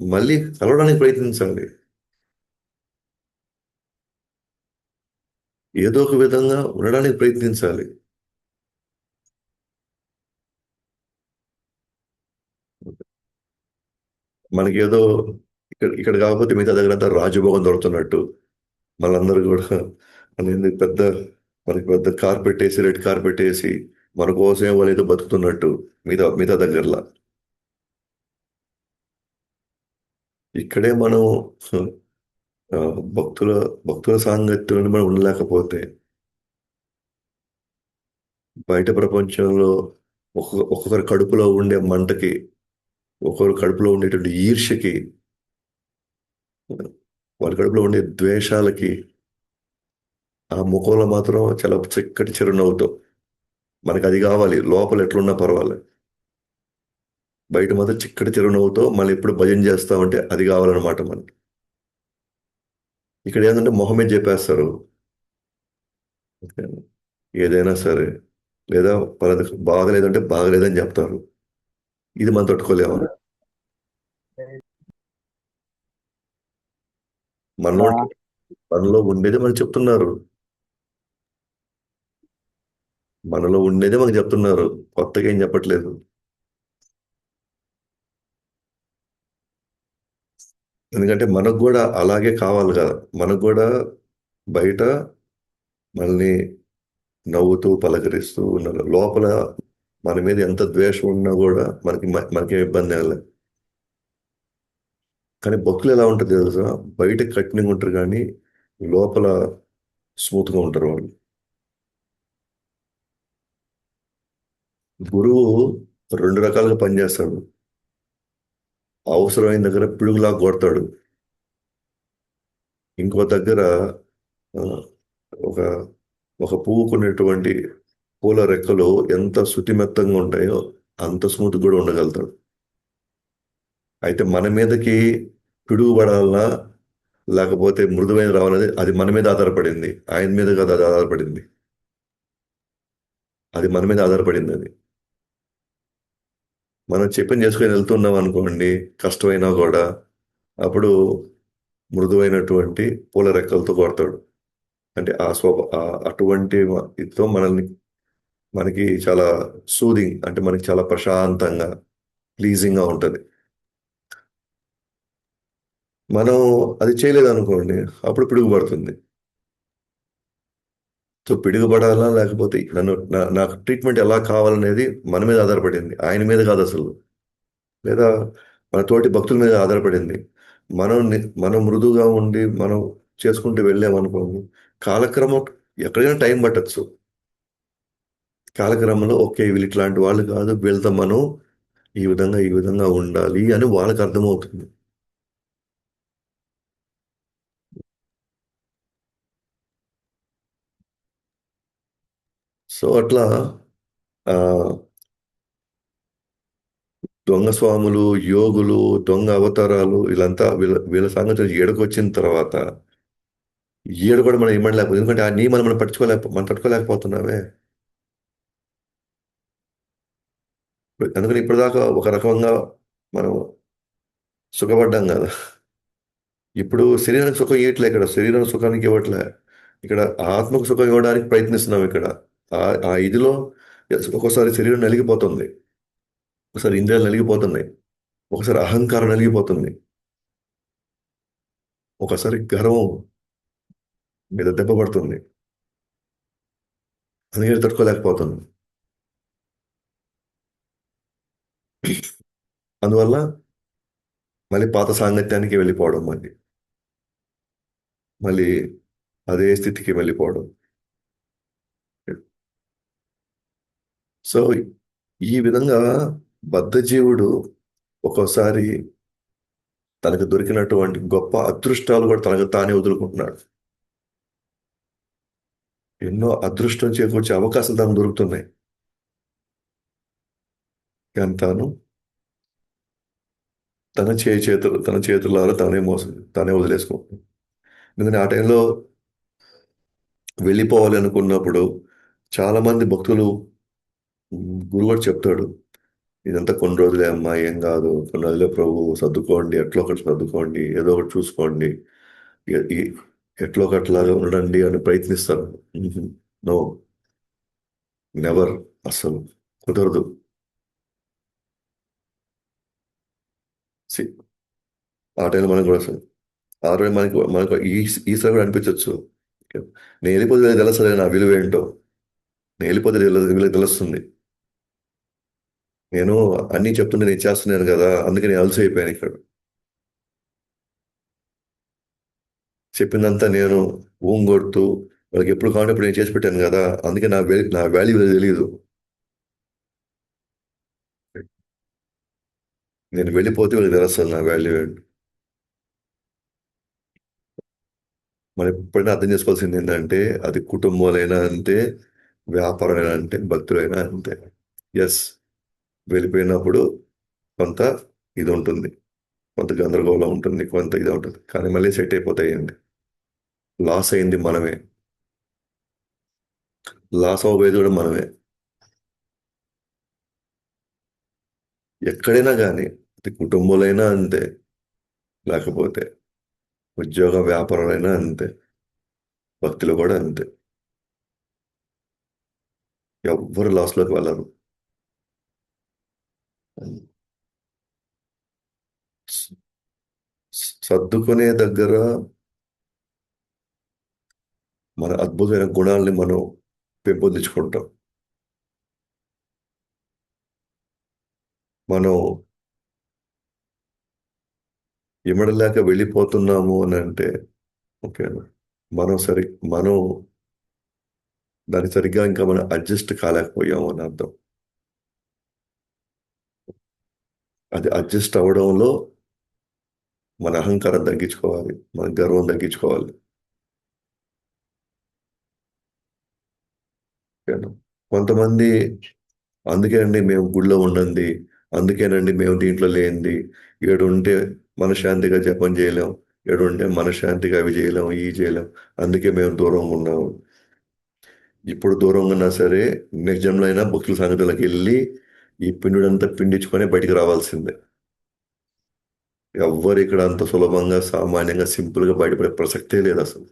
మళ్ళీ కలవడానికి ప్రయత్నించాలి. ఏదో ఒక విధంగా ఉండడానికి ప్రయత్నించాలి. మనకేదో ఇక్కడ కాకపోతే మిగతా దగ్గర అంతా రాజభోగం దొరుకుతున్నట్టు మనందరూ కూడా అనేది పెద్ద మనకి పెద్ద కార్ పెట్టేసి రెడ్ కార్ పెట్టేసి మన కోసమే వాళ్ళు ఏదో బతుకుతున్నట్టు మిగతా మిగతా దగ్గరలా ఇక్కడే మనం ఆ, భక్తుల భక్తుల సాంగత్యంలో మనం ఉండలేకపోతే బయట ప్రపంచంలో ఒక్కొక్కరి కడుపులో ఉండే మంటకి ఒక్కొక్కరి కడుపులో ఉండేటువంటి ఈర్ష్యకి వాళ్ళ కడుపులో ఉండే ద్వేషాలకి ఆ ముఖంలో మాత్రం చాలా చక్కటి చిరునవ్వుతో మనకి అది కావాలి లోపల ఎట్లున్నా పర్వాలేదు బయట మాత్రం చిక్కటి చిరునవ్వుతో మళ్ళీ ఎప్పుడు భజన చేస్తామంటే అది కావాలన్నమాట మనకి ఇక్కడ ఏంటంటే మొహం మీద చెప్పేస్తారు ఏదైనా సరే లేదా పలానా బాగలేదంటే బాగలేదని చెప్తారు ఇది మనం తట్టుకోలేము మనలో మనలో ఉండేది మనకు చెప్తున్నారు మనలో ఉండేదే మనకు చెప్తున్నారు కొత్తగా ఏం చెప్పట్లేదు ఎందుకంటే మనకు కూడా అలాగే కావాలి కదా మనకు కూడా బయట మనల్ని నవ్వుతూ పలకరిస్తూ ఉన్నారు లోపల మన మీద ఎంత ద్వేషం ఉన్నా కూడా మనకేం ఇబ్బంది లేదు కానీ భక్తులు ఎలా ఉంటుంది తెలుసా బయట కఠినంగా ఉంటారు కానీ లోపల స్మూత్గా ఉంటారు వాళ్ళు గురువు రెండు రకాలుగా పనిచేస్తాడు అవసరమైన దగ్గర పిడుగులా కొడతాడు ఇంకో దగ్గర ఆ, ఒక ఒక పువ్వుకున్నటువంటి పూల రెక్కలు ఎంత శుతిమెత్తంగా ఉంటాయో అంత స్మూత్ కూడా ఉండగలుగుతాడు అయితే మన మీదకి పిడుగు పడాలన్నా లేకపోతే మృదువైన రావాలనేది అది మన మీద ఆధారపడింది ఆయన మీద కాదు అది ఆధారపడింది అది మన మీద ఆధారపడింది అది మనం చెప్పింది చేసుకొని వెళ్తున్నాం అనుకోండి కష్టమైనా కూడా అప్పుడు మృదువైనటువంటి పూల రెక్కలతో కొడతాడు అంటే అటువంటి ఇదితో మనకి చాలా సూదింగ్ అంటే మనకి చాలా ప్రశాంతంగా ప్లీజింగ్ గా ఉంటది మనం అది చేయలేదు అనుకోండి అప్పుడు పిడుగు పడుతుంది సో పిడుగుపడాలా లేకపోతే నాకు ట్రీట్మెంట్ ఎలా కావాలనేది మన మీద ఆధారపడింది ఆయన మీద కాదు అసలు లేదా మన తోటి భక్తుల మీద ఆధారపడింది మనం మృదువుగా ఉండి మనం చేసుకుంటూ వెళ్ళామనుకోండి కాలక్రమం ఎక్కడైనా టైం పట్టచ్చు కాలక్రమంలో ఓకే వీళ్ళు ఇట్లాంటి వాళ్ళు కాదు వీళ్ళతో మనం ఈ విధంగా ఉండాలి అని వాళ్ళకి అర్థమవుతుంది సో అట్లా ఆ దొంగ స్వాములు యోగులు దొంగ అవతారాలు వీళ్ళంతా వీళ్ళ సంగతి ఏడుకొచ్చిన తర్వాత ఈడు కూడా మనం ఇమ్మడలేకపోతుంది ఎందుకంటే ఆ నియమాలు మనం తట్టుకోలేకపోతున్నామే అందుకని ఇప్పటిదాకా ఒక రకంగా మనం సుఖపడ్డాం కదా ఇప్పుడు శరీరానికి సుఖం ఇవ్వట్లే ఇక్కడ శరీరం సుఖానికి ఇవ్వట్లే ఇక్కడ ఆత్మకు సుఖం ఇవ్వడానికి ప్రయత్నిస్తున్నాం ఇక్కడ ఆ ఇదిలో ఒక్కోసారి శరీరం నలిగిపోతుంది ఒకసారి ఇంద్రియాలు నలిగిపోతున్నాయి ఒకసారి అహంకారం నలిగిపోతుంది ఒకసారి గర్వం మీద దెబ్బ పడుతుంది అందుకని తట్టుకోలేకపోతుంది అందువల్ల మళ్ళీ పాత సాంగత్యానికి వెళ్ళిపోవడం మళ్ళీ అదే స్థితికి వెళ్ళిపోవడం సో ఈ విధంగా బద్ధజీవుడు ఒక్కోసారి తనకు దొరికినటువంటి గొప్ప అదృష్టాలు కూడా తనకు తానే వదులుకుంటున్నాడు ఎన్నో అదృష్టం చేకూర్చే అవకాశాలు తనకు దొరుకుతున్నాయి కానీ తన చేతులారా తానే వదిలేసుకుంటున్నాడు ఎందుకంటే ఆ టైంలో వెళ్ళిపోవాలి అనుకున్నప్పుడు చాలా మంది భక్తులు గురువు గారు చెప్తాడు ఇదంతా కొన్ని రోజులే అమ్మా, ఏం కాదు, కొన్ని రోజులే ప్రభు, సర్దుకోండి, ఎట్లా ఒకటి సర్దుకోండి, ఏదో ఒకటి చూసుకోండి, ఎట్లా ఒకట్లాగా ఉండండి అని ప్రయత్నిస్తారు. నో, నెవర్, అసలు కుదరదు. See, ఆ టైంలో మనకు కూడా అసలు ఆ రోజు మనకు మనకు ఈసారి కూడా అనిపించవచ్చు, నేను వెళ్ళిపోతే వీళ్ళకి తెలుస్తుంది నా విలువ ఏంటో, నేను వెళ్ళిపోతే వీళ్ళకి తెలుస్తుంది. నేను అన్నీ చెప్తుంటే నేను చేస్తున్నాను కదా, అందుకే నేను అలసి అయిపోయాను ఇక్కడ. చెప్పిందంతా నేను ఊంగొడుతూ వాళ్ళకి ఎప్పుడు కావాలంటే ఇప్పుడు నేను చేసి పెట్టాను కదా, అందుకే నా వాల్యూ తెలియదు. నేను వెళ్ళిపోతే వీళ్ళకి తెలుస్తుంది నా వాల్యూ ఏంటి. మనం ఎప్పుడైనా అర్థం చేసుకోవాల్సింది ఏంటంటే, అది కుటుంబాలైనా అంతే, వ్యాపారమైనా అంతే, భక్తులైనా అంతే. ఎస్, వెళ్ళిపోయినప్పుడు కొంత ఇది ఉంటుంది, కొంత గందరగోళం ఉంటుంది, కొంత ఇది ఉంటుంది, కానీ మళ్ళీ సెట్ అయిపోతాయండి. లాస్ అయింది మనమే, లాస్ అవ్వబోయేది కూడా మనమే. ఎక్కడైనా కానీ, అది కుటుంబాలైనా అంతే, లేకపోతే ఉద్యోగ వ్యాపారాలైనా అంతే, భక్తులు కూడా అంతే. ఎవ్వరు లాస్లోకి వెళ్ళరు. స- సర్దుకునే దగ్గర మన అద్భుతమైన గుణాలని మనం పెంపొందించుకుంటాం. మనం ఇమడలేక వెళ్ళిపోతున్నాము అని అంటే, ఓకే, మనం సరి మనం దానికి సరిగ్గా ఇంకా మనం అడ్జస్ట్ కాలేకపోయాము అని అర్థం. అది అడ్జస్ట్ అవ్వడంలో మన అహంకారం తగ్గించుకోవాలి, మన గర్వం తగ్గించుకోవాలి. ఓకేనా? కొంతమంది అందుకే అండి మేము గుళ్ళో ఉండండి, అందుకేనండి మేము దీంట్లో లేనిది, ఏడు ఉంటే మనశ్శాంతిగా జపం చేయలేం, ఏడు ఉంటే మనశ్శాంతిగా అవి చేయలేం, ఈ చేయలేం, అందుకే మేము దూరంగా ఉన్నాము. ఇప్పుడు దూరంగా ఉన్నా సరే, నిజంలో అయినా భక్తుల సంగతులకు వెళ్ళి ఈ పిండుడంతా పిండించుకొని బయటికి రావాల్సిందే. ఎవ్వరు ఇక్కడ అంత సులభంగా సామాన్యంగా సింపుల్గా బయటపడే ప్రసక్తే లేదు అసలు.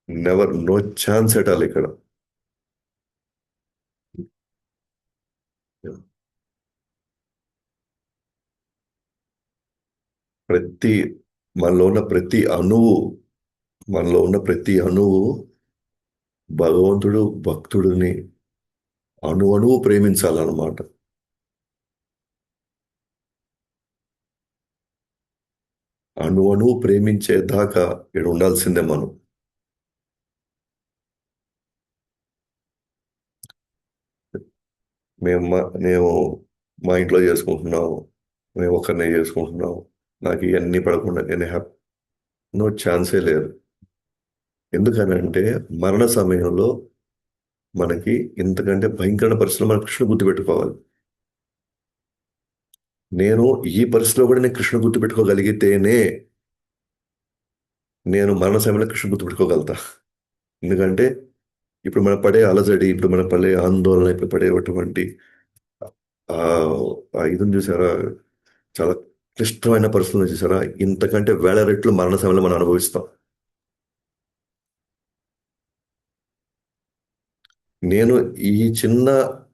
Never, no chance at all ఇక్కడ. ప్రతి మనలో ఉన్న ప్రతి అణువు మనలో ఉన్న ప్రతి అణువు భగవంతుడు భక్తుడిని అణు అణువు ప్రేమించాలన్నమాట. అణు అణువు ప్రేమించేదాకా ఇక్కడ ఉండాల్సిందే మనం. మేము మా ఇంట్లో చేసుకుంటున్నాం, మేము ఒక్కరినే చేసుకుంటున్నాం, నాకు ఇవన్నీ పడకుండా నేను హ్యాపీ, నో ఛాన్సే లేదు. ఎందుకనంటే మరణ సమయంలో మనకి ఇంతకంటే భయంకరమైన పరిస్థితుల్లో మనం కృష్ణ గుర్తుపెట్టుకోవాలి. నేను ఈ పరిస్థితిలో కూడా నేను కృష్ణ గుర్తుపెట్టుకోగలిగితేనే నేను మరణ సమయంలో కృష్ణ గుర్తుపెట్టుకోగలుగుతా. ఎందుకంటే ఇప్పుడు మనం పడే అలజడి, ఇప్పుడు మనం పడే ఆందోళన, ఇప్పుడు పడేటువంటి ఆ ఆ ఇదిని చూసారా, చాలా క్లిష్టమైన పరిస్థితులను చూసారా, ఇంతకంటే వేల రెట్లు మరణ సమయంలో మనం అనుభవిస్తాం. నేను ఈ చిన్న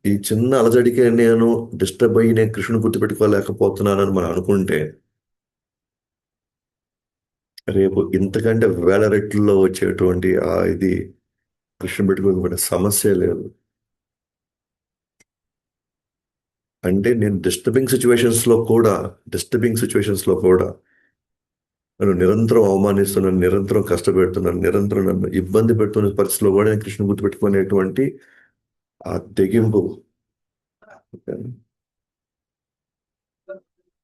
ఈ చిన్న అలజడికే నేను డిస్టర్బ్ అయ్యి నేను కృష్ణుని గుర్తుపెట్టుకోలేకపోతున్నానని మనం అనుకుంటే, రేపు ఇంతకంటే వేల రెట్లలో వచ్చేటువంటి ఇది కృష్ణ పెట్టుకోకపోతే సమస్య లేదు. అంటే నేను డిస్టర్బింగ్ సిచ్యువేషన్స్ లో కూడా నన్ను నిరంతరం అవమానిస్తున్నాను, నిరంతరం కష్టపెడుతున్నాను, నిరంతరం నన్ను ఇబ్బంది పెడుతున్న పరిస్థితిలో కూడా నేను కృష్ణ గుర్తుపెట్టుకునేటువంటి ఆ తెగింపు,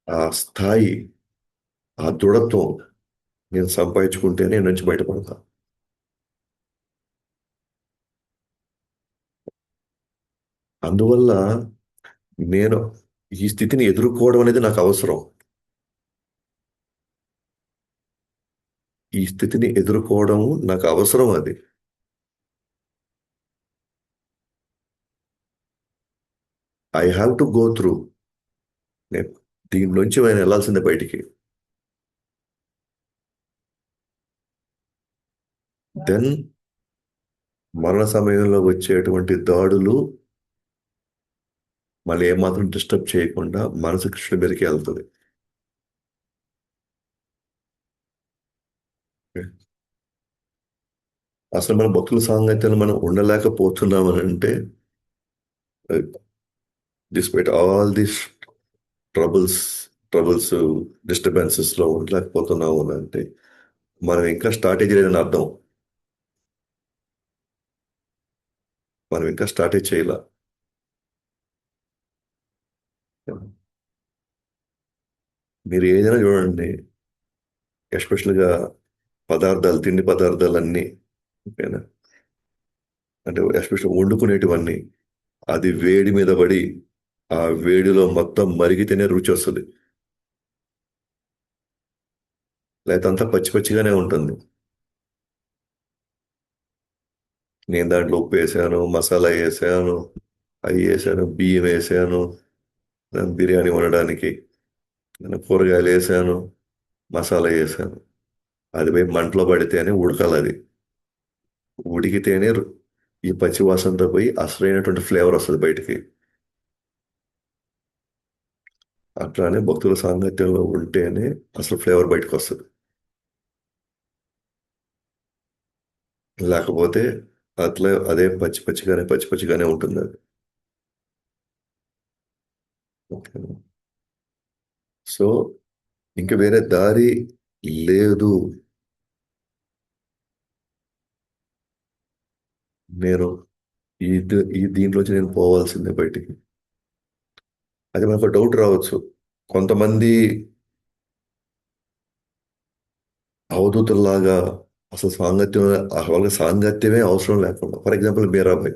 ఆ స్థాయి, ఆ దృఢత్వం నేను సంపాదించుకుంటేనే నేను నుంచి బయటపడతా. అందువల్ల నేను ఈ స్థితిని ఎదుర్కోవడం అనేది నాకు అవసరం. ఈ స్థితిని ఎదుర్కోవడం నాకు అవసరం అది. I have to go through. నేను దీనిలోంచి నేను వెళ్ళాల్సిందే బయటికి. దెన్ మరణ సమయంలో వచ్చేటువంటి దాడులు మళ్ళీ ఏమాత్రం డిస్టర్బ్ చేయకుండా మనసు కృష్ణుడి మీదకి వెళ్తుంది. అసలు మన భక్తుల సాంగత్యంలో మనం ఉండలేకపోతున్నామని అంటే, despite all this troubles troubles disturbances లో ఉండలేకపోతున్నాము అని అంటే మనం ఇంకా స్టార్ట్ చేయలేదని అర్థం. మనం ఇంకా స్టార్ట్ చేయాల. మీరు ఏదైనా చూడండి, ఎస్పెషల్గా పదార్థాలు, తిండి పదార్థాలన్నీ, ఓకేనా, అంటే ఎస్పెషల్ వండుకునేటివన్నీ, అది వేడి మీద పడి ఆ వేడిలో మొత్తం మరిగితేనే రుచి వస్తుంది. లేకపోతే అంతా పచ్చి పచ్చిగానే ఉంటుంది. నేను దాంట్లో ఉప్పు వేసాను, మసాలా వేసాను, అవి వేసాను, బియ్యం వేసాను, బిర్యానీ వండడానికి నేను కూరగాయలు వేసాను, మసాలా వేసాను. అది పోయి మంటలో పడితేనే ఉడకాలి. అది ఉడికితేనే ఈ పచ్చి వాసనతో పోయి అసలైనటువంటి ఫ్లేవర్ వస్తుంది బయటికి. అట్లానే భక్తుల సాంగత్యంలో ఉంటేనే అసలు ఫ్లేవర్ బయటకు వస్తుంది. లేకపోతే అట్లా అదే పచ్చి పచ్చిగానే ఉంటుంది అది. ఓకే. సో ఇంక వేరే దారి లేదు. నేను ఈ దీంట్లోంచి నేను పోవాల్సిందే బయటికి. అది మనకు డౌట్ రావచ్చు. కొంతమంది అవధూతల్లాగా అసలు సాంగత్యం, వాళ్ళకి సాంగత్యమే అవసరం లేకుండా, ఫర్ ఎగ్జాంపుల్ మీరాబాయి,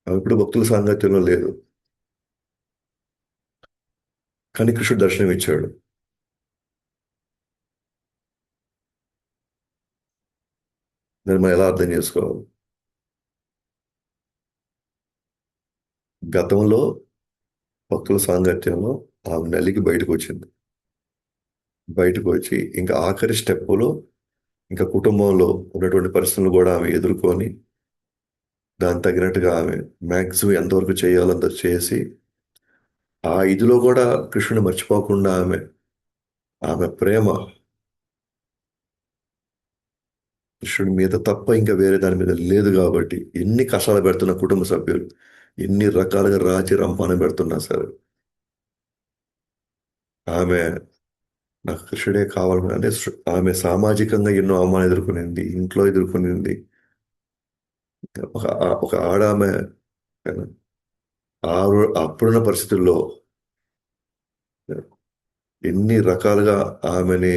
ఆమె ఇప్పుడు భక్తుల సాంగత్యంలో లేదు, కానీ కృష్ణుడు దర్శనం ఇచ్చాడు. దాన్ని మనం ఎలా అర్థం చేసుకోవాలి? గతంలో భక్తుల సాంగత్యంలో ఆమె నలిగి బయటకు వచ్చింది. బయటకు వచ్చి ఇంకా ఆఖరి స్టెప్పులో ఇంకా కుటుంబంలో ఉన్నటువంటి పరిస్థితులు కూడా ఆమె ఎదుర్కొని దానికి తగినట్టుగా ఆమె మ్యాక్సిమం ఎంతవరకు చేయాలంత చేసి ఆ ఇదిలో కూడా కృష్ణుని మర్చిపోకుండా ఆమె ప్రేమ కృష్ణుడి మీద తప్ప ఇంకా వేరే దాని మీద లేదు కాబట్టి ఎన్ని కష్టాలు పెడుతున్న కుటుంబ సభ్యులు, ఎన్ని రకాలుగా రాచి రంపాన పెడుతున్నా సరే ఆమె నాకు కృష్ణుడే కావాలని అంటే ఆమె సామాజికంగా ఎన్నో అవమానం ఎదుర్కొనింది, ఇంట్లో ఎదుర్కొనింది. ఒక ఆడామె అప్పుడున్న పరిస్థితుల్లో ఎన్ని రకాలుగా ఆమెని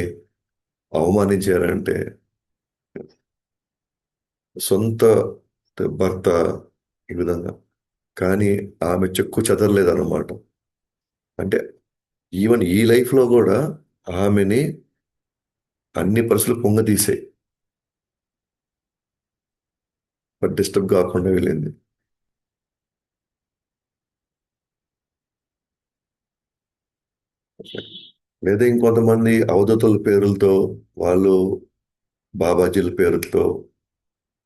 అవమానించారంటే, సొంత భర్త ఈ విధంగా, కానీ ఆమె చెక్కు చెదరలేదన్నమాట. అంటే ఈవెన్ ఈ లైఫ్ లో కూడా ఆమెని అన్ని పరిస్థితులు పొంగదీసే డిస్టర్బ్ కాకుండా వెళ్ళింది. లేదా ఇంకొంతమంది అవధూతల పేర్లతో, వాళ్ళు బాబాజీల పేరుతో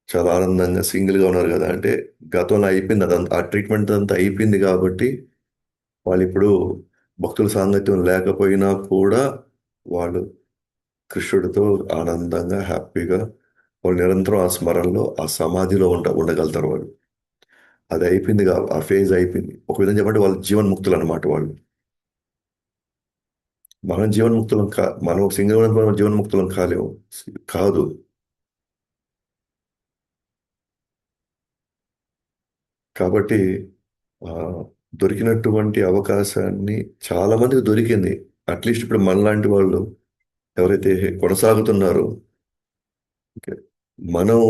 చాలా ఆనందంగా సింగిల్ గా ఉన్నారు కదా. అంటే గతంలో అయిపోయింది అదంతా, ఆ ట్రీట్మెంట్ అంతా అయిపోయింది కాబట్టి వాళ్ళు ఇప్పుడు భక్తుల సాంగత్యం లేకపోయినా కూడా వాళ్ళు కృష్ణుడితో ఆనందంగా హ్యాపీగా వాళ్ళు నిరంతరం ఆ స్మరణలో ఆ సమాధిలో ఉండగలుగుతారు వాళ్ళు. అది అయిపోయింది ఆ ఫేజ్ అయిపోయింది. ఒక విధంగా చెప్పంటే వాళ్ళు జీవన్ముక్తులు అనమాట వాళ్ళు. మనం జీవన్ముక్తులం మనం సింగిల్ ఉన్నప్పుడు మనం జీవన్ముక్తులం కాలేము. కాదు. కాబట్టి ఆ, దొరికినటువంటి అవకాశాన్ని చాలా మందికి దొరికింది. అట్లీస్ట్ ఇప్పుడు మనలాంటి వాళ్ళు ఎవరైతే కొనసాగుతున్నారో, ఓకే, మనం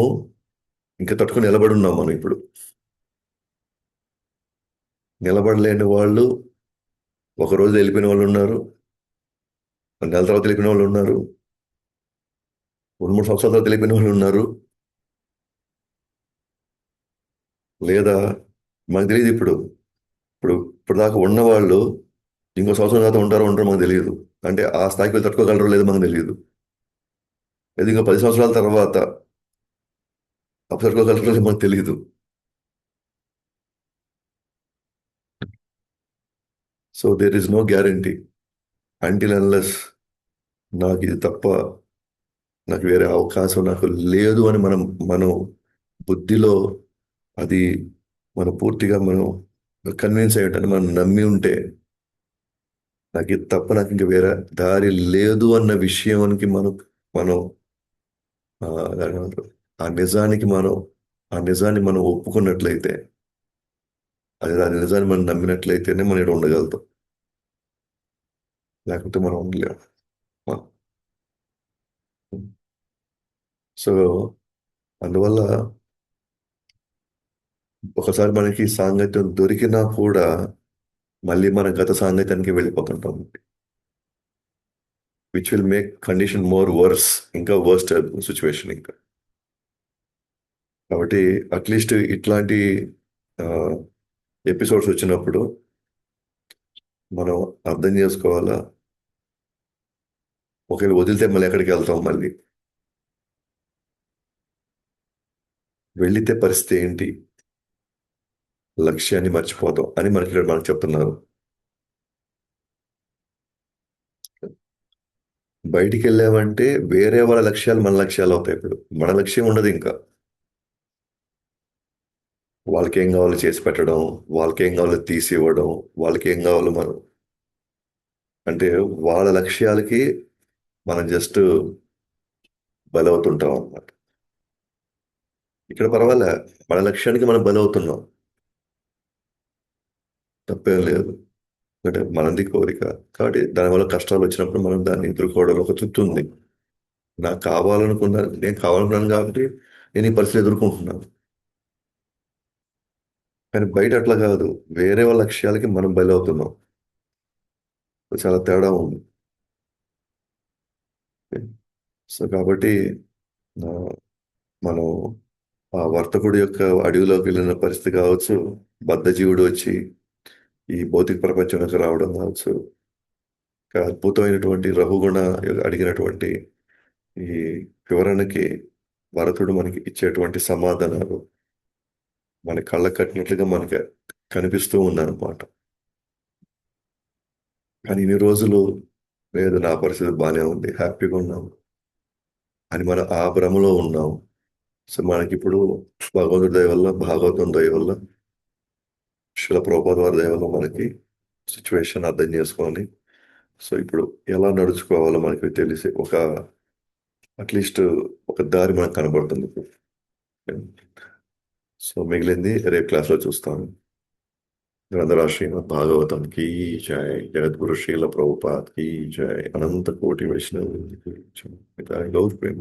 ఇంకా తట్టుకొని నిలబడి ఉన్నాం. మనం ఇప్పుడు నిలబడలేని వాళ్ళు ఒక రోజు వెళ్ళిపోయిన వాళ్ళు ఉన్నారు, నెల తర్వాత వెళ్ళిపోయిన వాళ్ళు ఉన్నారు, 2-3 సంవత్సరాల తర్వాత వెళ్ళిపోయిన వాళ్ళు ఉన్నారు. లేదా మనకు తెలియదు ఇప్పుడు. ఇప్పుడు దాకా ఉన్నవాళ్ళు ఇంకో సంవత్సరం తర్వాత ఉంటారో ఉంటారో మనకు తెలియదు. అంటే ఆ స్థాయికి వెళ్ళి తట్టుకోగలరో లేదో మనకు తెలియదు. లేదు ఇంకో 10 సంవత్సరాల తర్వాత అప్పుడు తట్టుకోగలరో లేదో మనకు తెలియదు. So there is no guarantee until unless నాకు ఇది తప్ప నాకు వేరే అవకాశం నాకు లేదు అని మనం బుద్ధిలో అది మనం పూర్తిగా మనం కన్విన్స్ అయి ఉంటాం, మనం నమ్మి ఉంటే నాకు ఇది తప్ప నాకు ఇంక వేరే దారి లేదు అన్న విషయానికి మనం దాన్నేమంటారు? ఆ నిజానికి మనం ఆ నిజాన్ని మనం ఒప్పుకున్నట్లయితే ఆ నిజాన్ని మనం నమ్మినట్లయితేనే మనం ఇక్కడ ఉండగలుగుతాం. లేకపోతే మనం ఉండలేము. సో అందువల్ల ఒకసారి మనకి సాంగత్యం దొరికినా కూడా మళ్ళీ మన గత సాంగత్యానికి వెళ్ళిపోతుంటాం, which will make condition more worse, ఇంకా వర్స్ట్ సిచ్యువేషన్ ఇంకా. కాబట్టి అట్లీస్ట్ ఇట్లాంటి ఎపిసోడ్స్ వచ్చినప్పుడు మనం అర్థం చేసుకోవాలా, ఒకవేళ వదిలితే మళ్ళీ ఎక్కడికి వెళ్తాం, మళ్ళీ వెళితే పరిస్థితి ఏంటి, లక్ష్యాన్ని మర్చిపోతాం అని మనకి ఇక్కడ మనకు చెప్తున్నారు. బయటికి వెళ్ళామంటే వేరే వాళ్ళ లక్ష్యాలు మన లక్ష్యాలు అవుతాయి. ఇప్పుడు మన లక్ష్యం ఉండదు ఇంకా. వాళ్ళకి ఏం కావాలో చేసి పెట్టడం, వాళ్ళకి ఏం కావాలో తీసి ఇవ్వడం, వాళ్ళకి ఏం కావాలో మనం, అంటే వాళ్ళ లక్ష్యాలకి మనం జస్ట్ బలవుతుంటాం అన్నమాట. ఇక్కడ పర్వాలే, మన లక్ష్యానికి మనం బలవుతున్నాం, తప్పేం లేదు. అంటే మనది కోరిక కాబట్టి దానివల్ల కష్టాలు వచ్చినప్పుడు మనం దాన్ని ఎదుర్కోవడం ఒక తృప్తి ఉంది. నేను కావాలనుకున్నాను కాబట్టి నేను ఈ పరిస్థితి ఎదుర్కొంటున్నాను. కానీ బయట అట్లా కాదు, వేరే వాళ్ళ లక్ష్యాలకి మనం బలవుతున్నాం. చాలా తేడా ఉంది. సో కాబట్టి ఆ, మనం ఆ వర్తకుడు యొక్క అడవిలోకి వెళ్ళిన పరిస్థితి కావచ్చు, బద్ధజీవుడు వచ్చి ఈ భౌతిక ప్రపంచంలోకి రావడం కావచ్చు, ఇంకా అద్భుతమైనటువంటి రఘుగుణ అడిగినటువంటి ఈ వివరణకి భరతుడు మనకి ఇచ్చేటువంటి సమాధానాలు మన కళ్ళ కట్టినట్లుగా మనకి కనిపిస్తూ ఉన్నాయన్నమాట. కానీ ఇన్ని రోజులు లేదు, నా పరిస్థితి బాగానే ఉంది, హ్యాపీగా ఉన్నాం అని మనం ఆ భ్రమలో ఉన్నాం. సో మనకి ఇప్పుడు భగవంతుడి దయ వల్ల, భాగవతం దయ వల్ల, శిల ప్రభుపాద వారి దయ వల్ల మనకి సిచ్యువేషన్ అర్థం చేసుకొని సో ఇప్పుడు ఎలా నడుచుకోవాలో మనకి తెలిసి అట్లీస్ట్ ఒక దారి మనకు కనబడుతుంది ఇప్పుడు. సో మిగిలింది రేపు క్లాస్లో చూస్తాను. గ్రంథరా శ్రీమద్ భాగవతం की जय, जगद्गुरु श्रील प्रभुपाद की जय, अनंत कोटि वैष्णव की जय, गौर प्रेम।